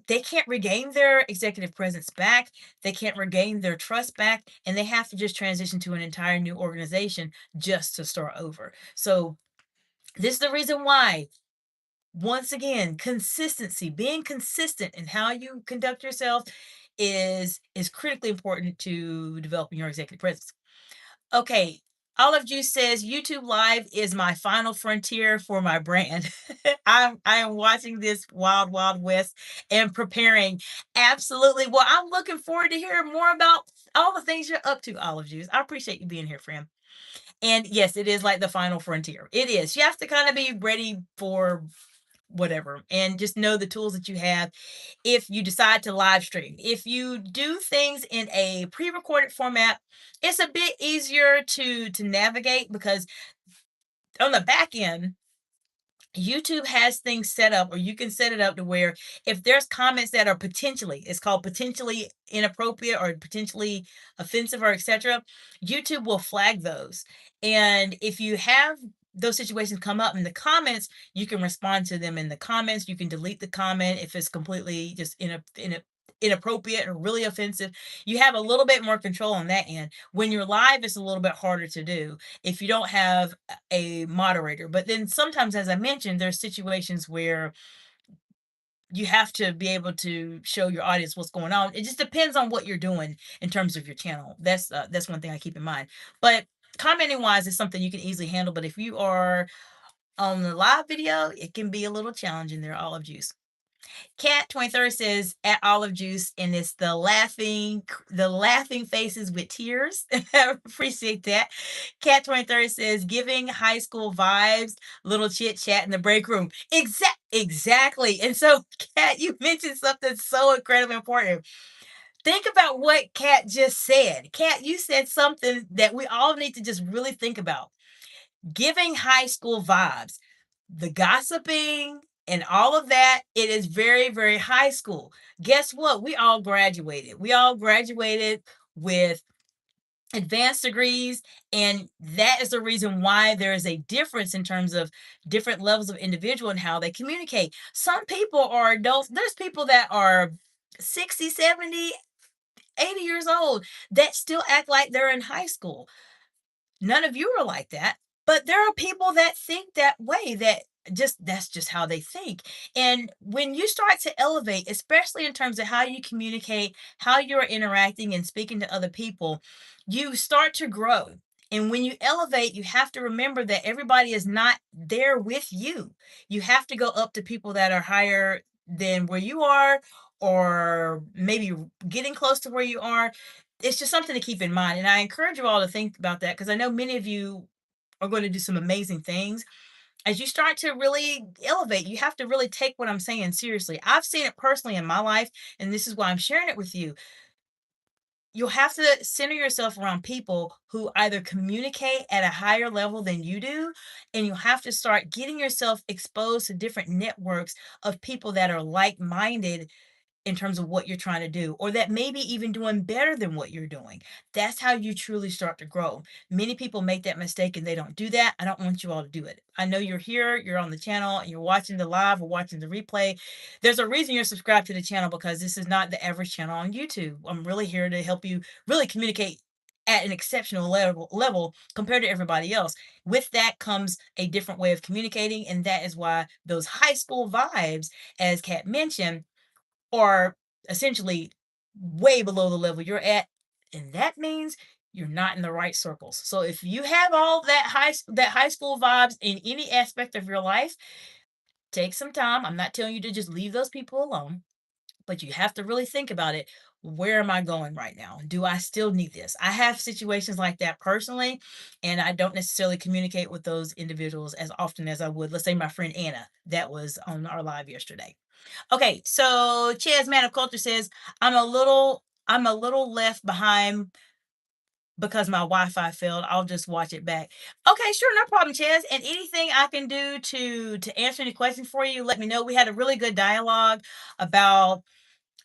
they can't regain their executive presence back. They can't regain their trust back, and they have to just transition to an entire new organization just to start over. So, this is the reason why, once again, consistency, being consistent in how you conduct yourself is critically important to developing your executive presence. Okay, Olive Juice says YouTube Live is my final frontier for my brand. I am watching this wild, wild west and preparing. Absolutely. Well, I'm looking forward to hearing more about all the things you're up to, Olive Juice. I appreciate you being here, friend. And yes, it is like the final frontier. It is. You have to kind of be ready for whatever and just know the tools that you have if you decide to live stream. If you do things in a pre-recorded format, it's a bit easier to navigate because on the back end, YouTube has things set up, or you can set it up to where if there's comments that are potentially, it's called potentially inappropriate or potentially offensive or etc., YouTube will flag those. And if you have those situations come up in the comments, you can respond to them in the comments. You can delete the comment if it's completely just inappropriate or really offensive. You have a little bit more control on that end. When you're live, it's a little bit harder to do if you don't have a moderator. But then sometimes, as I mentioned, there's situations where you have to be able to show your audience what's going on. It just depends on what you're doing in terms of your channel. That's one thing I keep in mind. But commenting wise is something you can easily handle. But if you are on the live video, it can be a little challenging there, Olive Juice. Cat 23rd says at Olive Juice, and it's the laughing faces with tears. I appreciate that. Cat 23rd says giving high school vibes, little chit chat in the break room. Exactly. And so, Cat, you mentioned something so incredibly important. Think about what Cat just said. Cat, you said something that we all need to just really think about. Giving high school vibes, the gossiping and all of that, it is very, very high school. Guess what? We all graduated. We all graduated with advanced degrees, and that is the reason why there is a difference in terms of different levels of individual and how they communicate. Some people are adults. There's people that are 60, 70, 80 years old that still act like they're in high school. None of you are like that, but there are people that think that way, that just that's just how they think. And when you start to elevate, especially in terms of how you communicate, how you're interacting and speaking to other people, you start to grow. And when you elevate, you have to remember that everybody is not there with you. You have to go up to people that are higher than where you are, or maybe getting close to where you are. It's just something to keep in mind, and I encourage you all to think about that because I know many of you are going to do some amazing things. As you start to really elevate, you have to really take what I'm saying seriously. I've seen it personally in my life, and this is why I'm sharing it with you. You'll have to center yourself around people who either communicate at a higher level than you do, and you'll have to start getting yourself exposed to different networks of people that are like-minded in terms of what you're trying to do, or that maybe even doing better than what you're doing. That's how you truly start to grow. Many people make that mistake and they don't do that. I don't want you all to do it. I know you're here, you're on the channel, and you're watching the live or watching the replay. There's a reason you're subscribed to the channel, because this is not the average channel on YouTube. I'm really here to help you really communicate at an exceptional level compared to everybody else. With that comes a different way of communicating, and that is why those high school vibes, as Kat mentioned, are essentially way below the level you're at, and that means you're not in the right circles. So if you have all that high school vibes in any aspect of your life, take some time. I'm not telling you to just leave those people alone, but you have to really think about it. where am I going right now? Do I still need this? I have situations like that personally, and I don't necessarily communicate with those individuals as often as I would, let's say, my friend Anna, that was on our live yesterday. Okay, so Chaz Man of Culture says, I'm a little left behind because my Wi-Fi failed. I'll just watch it back. Okay, sure, no problem, Chaz. And anything I can do to answer any questions for you, let me know. We had a really good dialogue about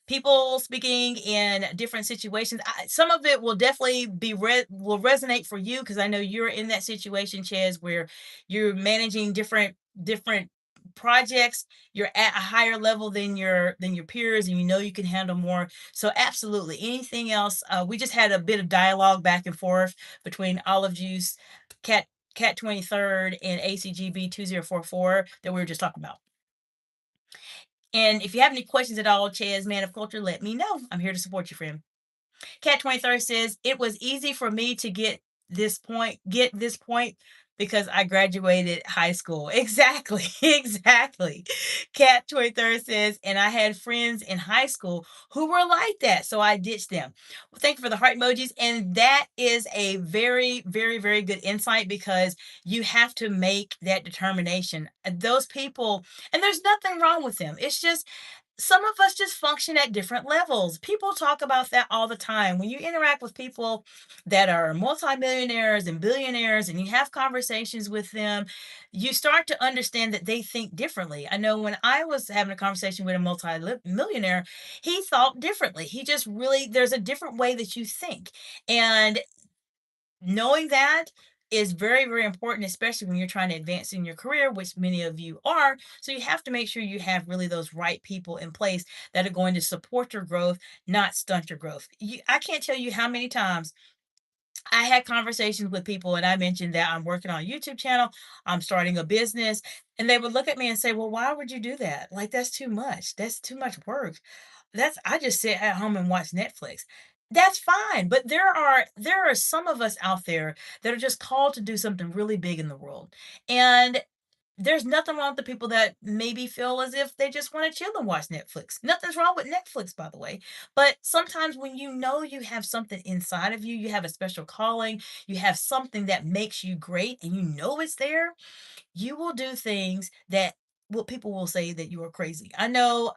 people speaking in different situations. Some of it will definitely will resonate for you because I know you're in that situation, Chaz, where you're managing different projects. You're at a higher level than your peers, and you know you can handle more. So absolutely, anything else? We just had a bit of dialogue back and forth between Olive Juice, Cat 23rd, and ACGB 2044 that we were just talking about. And if you have any questions at all, Chaz, Man of Culture, let me know. I'm here to support you, friend. Cat 23rd says, it was easy for me to get this point because I graduated high school. Exactly. Exactly. Cat 23rd says, and I had friends in high school who were like that. So I ditched them. Well, thank you for the heart emojis. And that is a very, very, very good insight because you have to make that determination. Those people, and there's nothing wrong with them. It's just some of us just function at different levels. People talk about that all the time. When you interact with people that are multimillionaires and billionaires and you have conversations with them, you start to understand that they think differently. I know when I was having a conversation with a multimillionaire, he thought differently. He just really, there's a different way that you think. And knowing that is very, very important, especially when you're trying to advance in your career, which many of you are. So you have to make sure you have really those right people in place that are going to support your growth, not stunt your growth. I can't tell you how many times I had conversations with people and I mentioned that I'm working on a YouTube channel, I'm starting a business, and they would look at me and say, well, why would you do that? Like, that's too much. That's too much work. I just sit at home and watch Netflix. That's fine, but there are some of us out there that are just called to do something really big in the world. And there's nothing wrong with the people that maybe feel as if they just want to chill and watch Netflix. Nothing's wrong with Netflix, by the way. But sometimes when you know you have something inside of you, you have a special calling, you have something that makes you great, and you know it's there, you will do things that what people will say that you are crazy. I know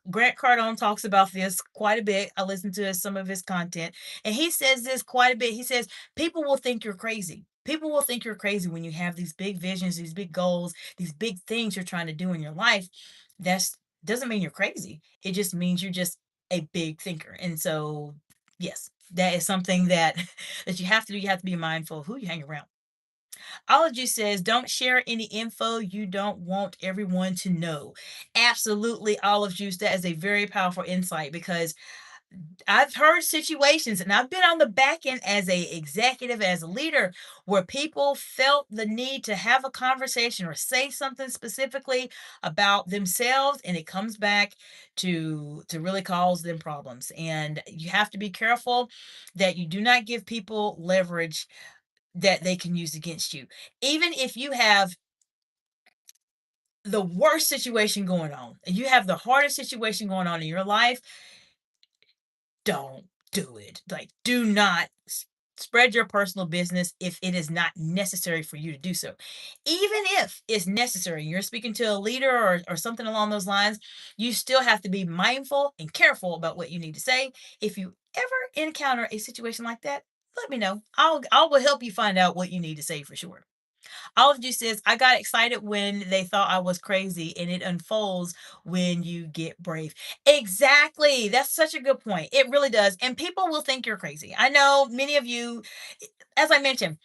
Grant Cardone talks about this quite a bit. I listen to some of his content, and he says this quite a bit. He says, people will think you're crazy. People will think you're crazy when you have these big visions, these big goals, these big things you're trying to do in your life. That's doesn't mean you're crazy. It just means you're just a big thinker. And so, yes, that is something that that you have to do. You have to be mindful of who you hang around. Ology says, don't share any info you don't want everyone to know. Absolutely, Olive Juice. That is a very powerful insight because I've heard situations and I've been on the back end as a executive, as a leader, where people felt the need to have a conversation or say something specifically about themselves, and it comes back to really cause them problems. And you have to be careful that you do not give people leverage that they can use against you. Even if you have the worst situation going on, and you have the hardest situation going on in your life, don't do it. Like, do not spread your personal business if it is not necessary for you to do so. Even if it's necessary, you're speaking to a leader or something along those lines, you still have to be mindful and careful about what you need to say. If you ever encounter a situation like that, let me know. I will help you find out what you need to say for sure. Olive Juice says, I got excited when they thought I was crazy, and it unfolds when you get brave. Exactly. That's such a good point. It really does. And people will think you're crazy. I know many of you, as I mentioned,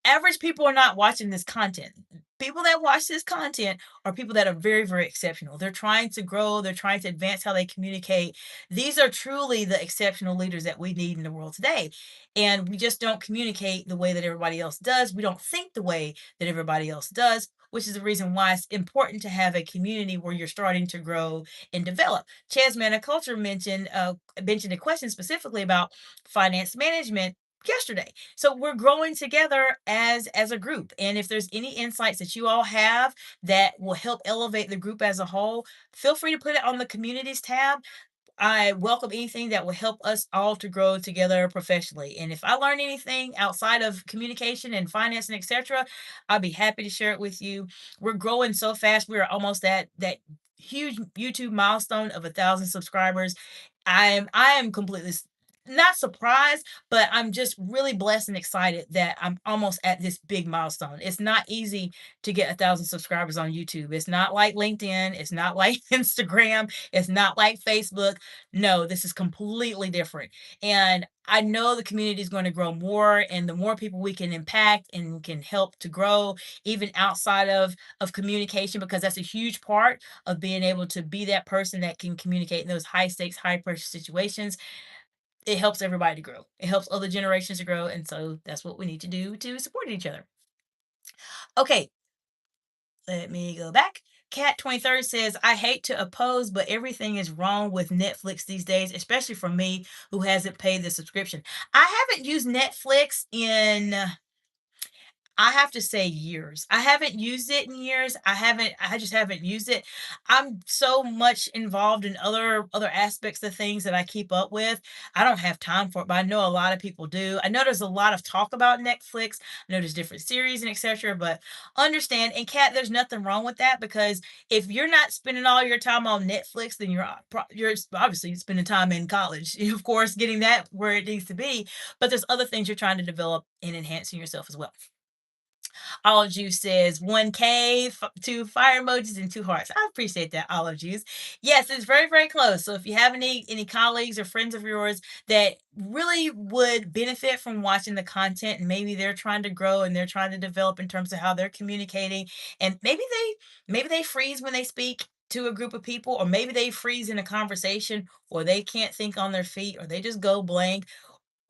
average people are not watching this content. People that watch this content are people that are very, very exceptional. They're trying to grow, they're trying to advance how they communicate. These are truly the exceptional leaders that we need in the world today. And we just don't communicate the way that everybody else does. We don't think the way that everybody else does, which is the reason why it's important to have a community where you're starting to grow and develop. Chaz Culture mentioned a question specifically about finance management yesterday. So we're growing together as a group. And if there's any insights that you all have that will help elevate the group as a whole, feel free to put it on the communities tab. I welcome anything that will help us all to grow together professionally. And if I learn anything outside of communication and finance and etc., I'll be happy to share it with you. We're growing so fast. We're almost at that huge YouTube milestone of 1,000 subscribers. I am completely not surprised, but I'm just really blessed and excited that I'm almost at this big milestone. It's not easy to get 1,000 subscribers on YouTube. It's not like LinkedIn. It's not like Instagram. It's not like Facebook. No, this is completely different. And I know the community is going to grow more, and the more people we can impact and can help to grow, even outside of communication, because that's a huge part of being able to be that person that can communicate in those high stakes, high pressure situations. It helps everybody to grow. It helps other generations to grow, and so that's what we need to do to support each other. Okay, let me go back. Cat 23rd says, I hate to oppose, but everything is wrong with Netflix these days, especially for me who hasn't paid the subscription. I haven't used Netflix in I have to say years. I haven't used it in years. I just haven't used it. I'm so much involved in other aspects of things that I keep up with. I don't have time for it, but I know a lot of people do. I know there's a lot of talk about Netflix. I know there's different series and etc. But understand, and Kat, there's nothing wrong with that, because if you're not spending all your time on Netflix, then you're obviously spending time in college, of course, getting that where it needs to be. But there's other things you're trying to develop and enhancing yourself as well. Olive Juice says 1K, two fire emojis, and two hearts. I appreciate that, Olive Juice. Yes, it's very, very close. So if you have any colleagues or friends of yours that really would benefit from watching the content, and maybe they're trying to grow and they're trying to develop in terms of how they're communicating, and maybe they freeze when they speak to a group of people, or maybe they freeze in a conversation, or they can't think on their feet, or they just go blank,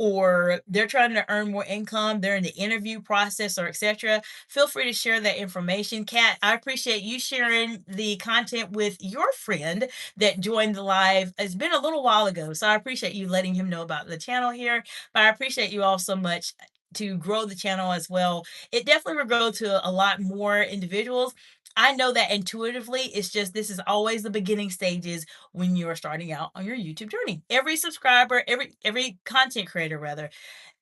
or they're trying to earn more income, they're in the interview process or etc., feel free to share that information. Kat, I appreciate you sharing the content with your friend that joined the live. It's been a little while ago, so I appreciate you letting him know about the channel here, but I appreciate you all so much to grow the channel as well. It definitely will grow to a lot more individuals. I know that intuitively. It's just this is always the beginning stages when you are starting out on your YouTube journey. Every subscriber, every content creator rather,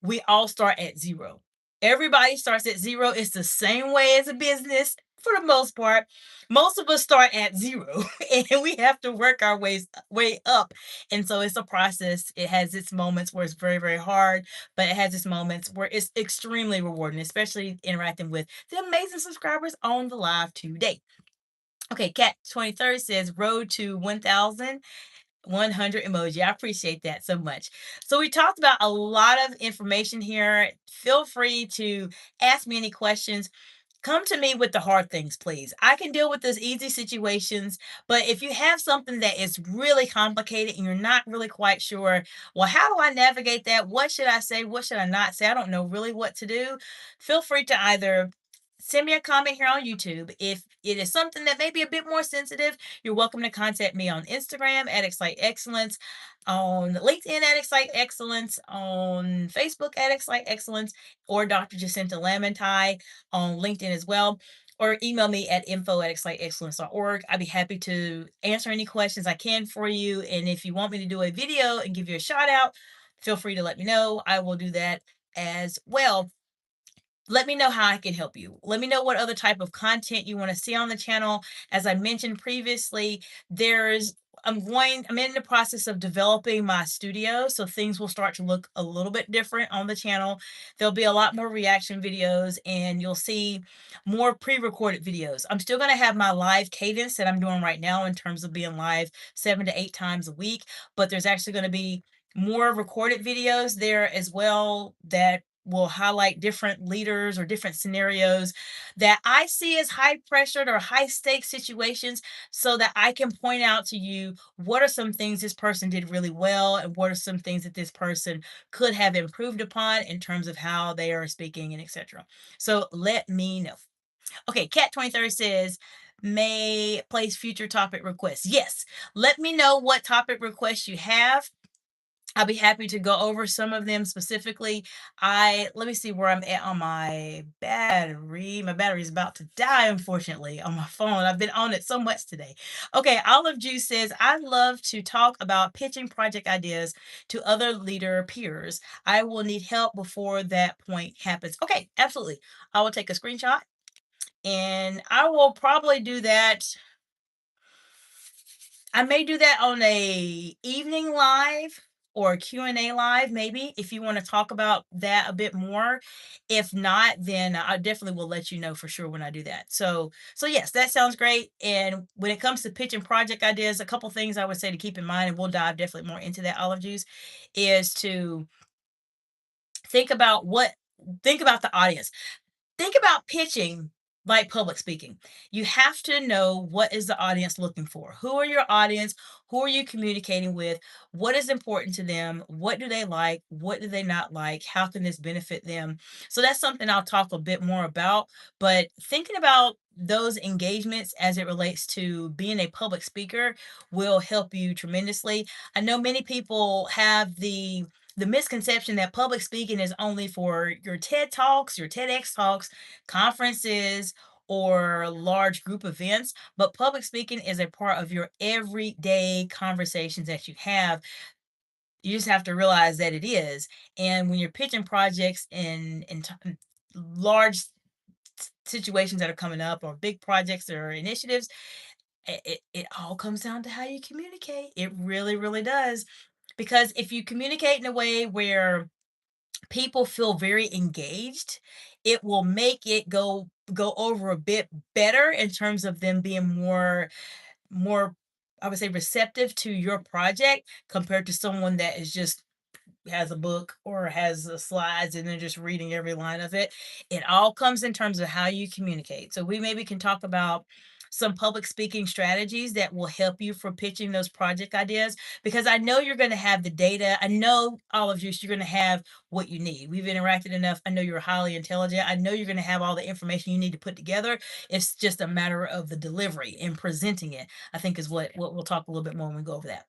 we all start at zero. Everybody starts at zero. It's the same way as a business for the most part. Most of us start at zero and we have to work our way up. And so it's a process. It has its moments where it's very, very hard, but it has its moments where it's extremely rewarding, especially interacting with the amazing subscribers on the live today. Okay, Cat 23rd says road to 1,100 emoji. I appreciate that so much. So we talked about a lot of information here. Feel free to ask me any questions. Come to me with the hard things, please. I can deal with those easy situations, but if you have something that is really complicated and you're not really quite sure, well, how do I navigate that? What should I say? What should I not say? I don't know really what to do. Feel free to either send me a comment here on YouTube. If it is something that may be a bit more sensitive, you're welcome to contact me on Instagram at Excite Excellence, on LinkedIn at Excite Excellence, on Facebook at Excite Excellence, or Dr. Jacinta Lamantai on LinkedIn as well, or email me at info@exciteexcellence.org. I'd be happy to answer any questions I can for you. And if you want me to do a video and give you a shout out, feel free to let me know. I will do that as well. Let me know how I can help you. Let me know what other type of content you want to see on the channel. As I mentioned previously, there's I'm in the process of developing my studio, so things will start to look a little bit different on the channel. There'll be a lot more reaction videos, and you'll see more pre-recorded videos. I'm still going to have my live cadence that I'm doing right now in terms of being live 7 to 8 times a week, but there's actually going to be more recorded videos there as well that will highlight different leaders or different scenarios that I see as high pressured or high stakes situations, so that I can point out to you what are some things this person did really well and what are some things that this person could have improved upon in terms of how they are speaking and etc. So let me know. Okay, Cat 23rd says, may place future topic requests. Yes, let me know what topic requests you have. I'll be happy to go over some of them specifically. I Let me see where I'm at on my battery. My battery is about to die, unfortunately, on my phone. I've been on it so much today. Okay, Olive Juice says, I love to talk about pitching project ideas to other leader peers. I will need help before that point happens. Okay, absolutely. I will take a screenshot and I will probably do that. I may do that on a evening live or a Q&A live maybe if you want to talk about that a bit more. If not, then I definitely will let you know for sure when I do that. So yes, that sounds great. And when it comes to pitching project ideas, a couple things I would say to keep in mind, and we'll dive definitely more into that, Olive Juice, is to think about what think about the audience. Think about pitching like public speaking. You have to know what is the audience looking for. Who are your audience? Who are you communicating with? What is important to them? What do they like? What do they not like? How can this benefit them? So that's something I'll talk a bit more about. But thinking about those engagements as it relates to being a public speaker will help you tremendously. I know many people have the misconception that public speaking is only for your TED Talks, your TEDx talks, conferences, or large group events, but public speaking is a part of your everyday conversations that you have. You just have to realize that it is. And when you're pitching projects in large situations that are coming up or big projects or initiatives, it all comes down to how you communicate. It really, really does. Because if you communicate in a way where people feel very engaged, it will make it go over a bit better in terms of them being more, I would say, receptive to your project compared to someone that is just has a book or has the slides and they're just reading every line of it. It all comes in terms of how you communicate. So we maybe can talk about some public speaking strategies that will help you for pitching those project ideas because I know you're going to have the data. I know all of you, you're going to have what you need. We've interacted enough. I know you're highly intelligent. I know you're going to have all the information you need to put together. It's just a matter of the delivery and presenting it, I think is what we'll talk a little bit more when we go over that.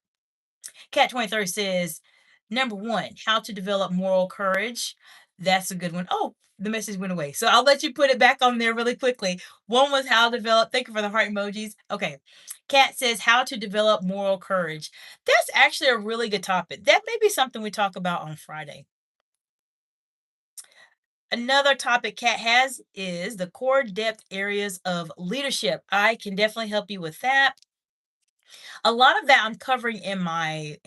Cat 23 says, number one, how to develop moral courage. That's a good one. Oh, the message went away. So I'll let you put it back on there really quickly. One was how to develop. Thank you for the heart emojis. Okay. Cat says how to develop moral courage. That's actually a really good topic. That may be something we talk about on Friday. Another topic Cat has is the core depth areas of leadership. I can definitely help you with that. A lot of that I'm covering in my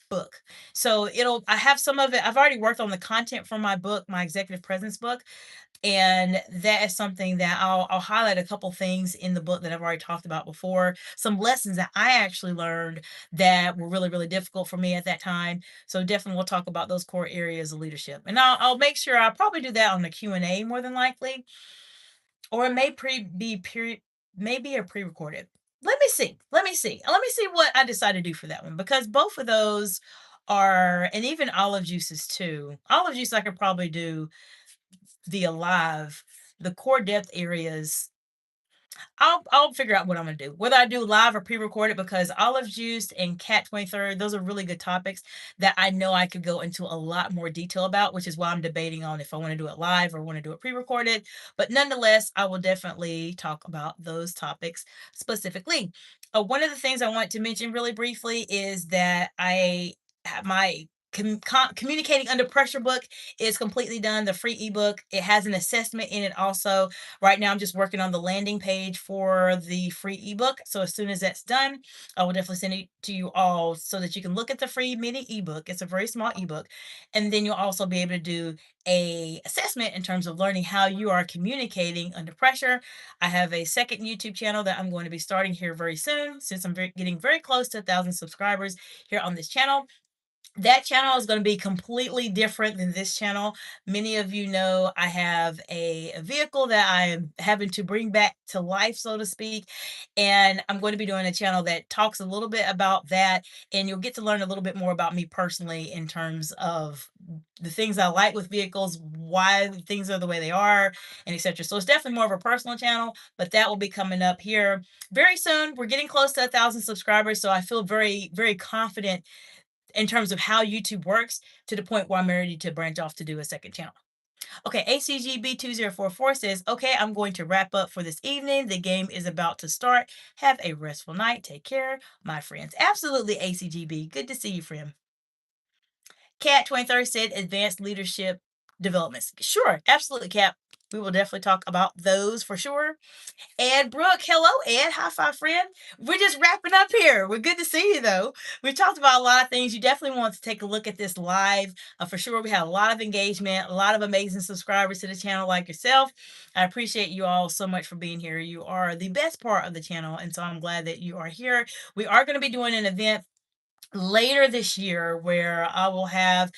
book. So it'll I have some of it. I've already worked on the content for my book, my executive presence book, and that is something that I'll highlight a couple things in the book that I've already talked about before. Some lessons that I actually learned that were really, really difficult for me at that time. So definitely we'll talk about those core areas of leadership. And I'll make sure I'll probably do that on the Q&A more than likely, or it may maybe a pre-recorded. Let me see. Let me see. Let me see what I decide to do for that one because both of those are, and even olive juices too. Olive juice I could probably do via live. The core depth areas I'll figure out what I'm gonna do. Whether I do live or pre-recorded because Olive Juice and Cat 23rd, those are really good topics that I know I could go into a lot more detail about, which is why I'm debating on if I want to do it live or want to do it pre-recorded. But nonetheless, I will definitely talk about those topics specifically. One of the things I want to mention really briefly is that I have my communicating under pressure book is completely done, the free ebook. It has an assessment in it also. Right now, I'm just working on the landing page for the free ebook. So as soon as that's done, I will definitely send it to you all so that you can look at the free mini ebook. It's a very small ebook. And then you'll also be able to do a assessment in terms of learning how you are communicating under pressure. I have a second YouTube channel that I'm going to be starting here very soon since I'm getting very close to 1,000 subscribers here on this channel. That channel is going to be completely different than this channel. Many of you know I have a vehicle that I am having to bring back to life, so to speak. And I'm going to be doing a channel that talks a little bit about that. And you'll get to learn a little bit more about me personally in terms of the things I like with vehicles, why things are the way they are, and etc. So it's definitely more of a personal channel, but that will be coming up here very soon. We're getting close to 1,000 subscribers. So I feel very, very confident in terms of how YouTube works, to the point where I'm ready to branch off to do a second channel. Okay, ACGB2044 says, okay, I'm going to wrap up for this evening. The game is about to start. Have a restful night. Take care, my friends. Absolutely, ACGB. Good to see you, friend. Cat 23rd said advanced leadership developments. Sure, absolutely, Cap. We will definitely talk about those for sure. Ed Brooke, hello, Ed. High five, friend. We're just wrapping up here. We're good to see you, though. We talked about a lot of things. You definitely want to take a look at this live. For sure, we had a lot of engagement, a lot of amazing subscribers to the channel like yourself. I appreciate you all so much for being here. You are the best part of the channel, and so I'm glad that you are here. We are going to be doing an event later this year where I will have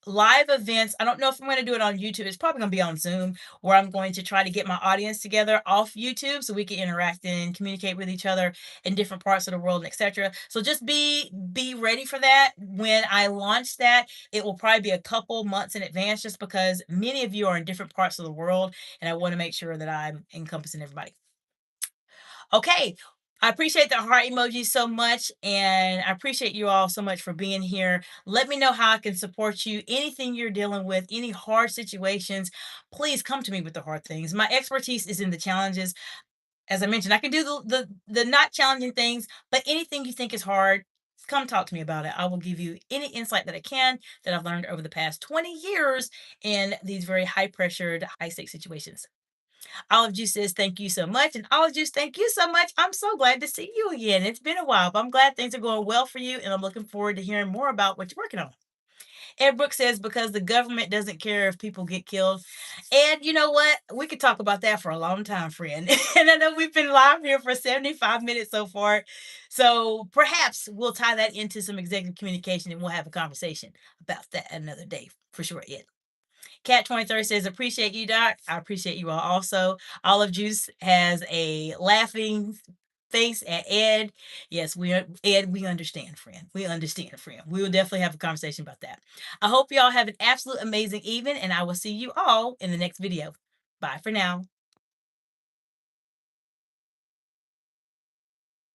live events. I don't know if I'm going to do it on YouTube. It's probably going to be on Zoom, where I'm going to try to get my audience together off YouTube so we can interact and communicate with each other in different parts of the world, and etc. So just be ready for that. When I launch that, it will probably be a couple months in advance, just because many of you are in different parts of the world, and I want to make sure that I'm encompassing everybody. Okay. I appreciate the heart emoji so much, and I appreciate you all so much for being here. Let me know how I can support you. Anything you're dealing with, any hard situations, please come to me with the hard things. My expertise is in the challenges. As I mentioned, I can do the not challenging things, but anything you think is hard, come talk to me about it. I will give you any insight that I can, that I've learned over the past 20 years in these very high pressured, high stakes situations. Olive Juice says, thank you so much. And Olive Juice, thank you so much. I'm so glad to see you again. It's been a while, but I'm glad things are going well for you. And I'm looking forward to hearing more about what you're working on. Ed Brooks says, because the government doesn't care if people get killed. And you know what? We could talk about that for a long time, friend. And I know we've been live here for 75 minutes so far. So perhaps we'll tie that into some executive communication, and we'll have a conversation about that another day for sure, Ed. Cat 23rd says, appreciate you, Doc. I appreciate you all also. Olive Juice has a laughing face at Ed. Yes, Ed, we understand, friend. We understand, friend. We will definitely have a conversation about that. I hope you all have an absolute amazing evening, and I will see you all in the next video. Bye for now.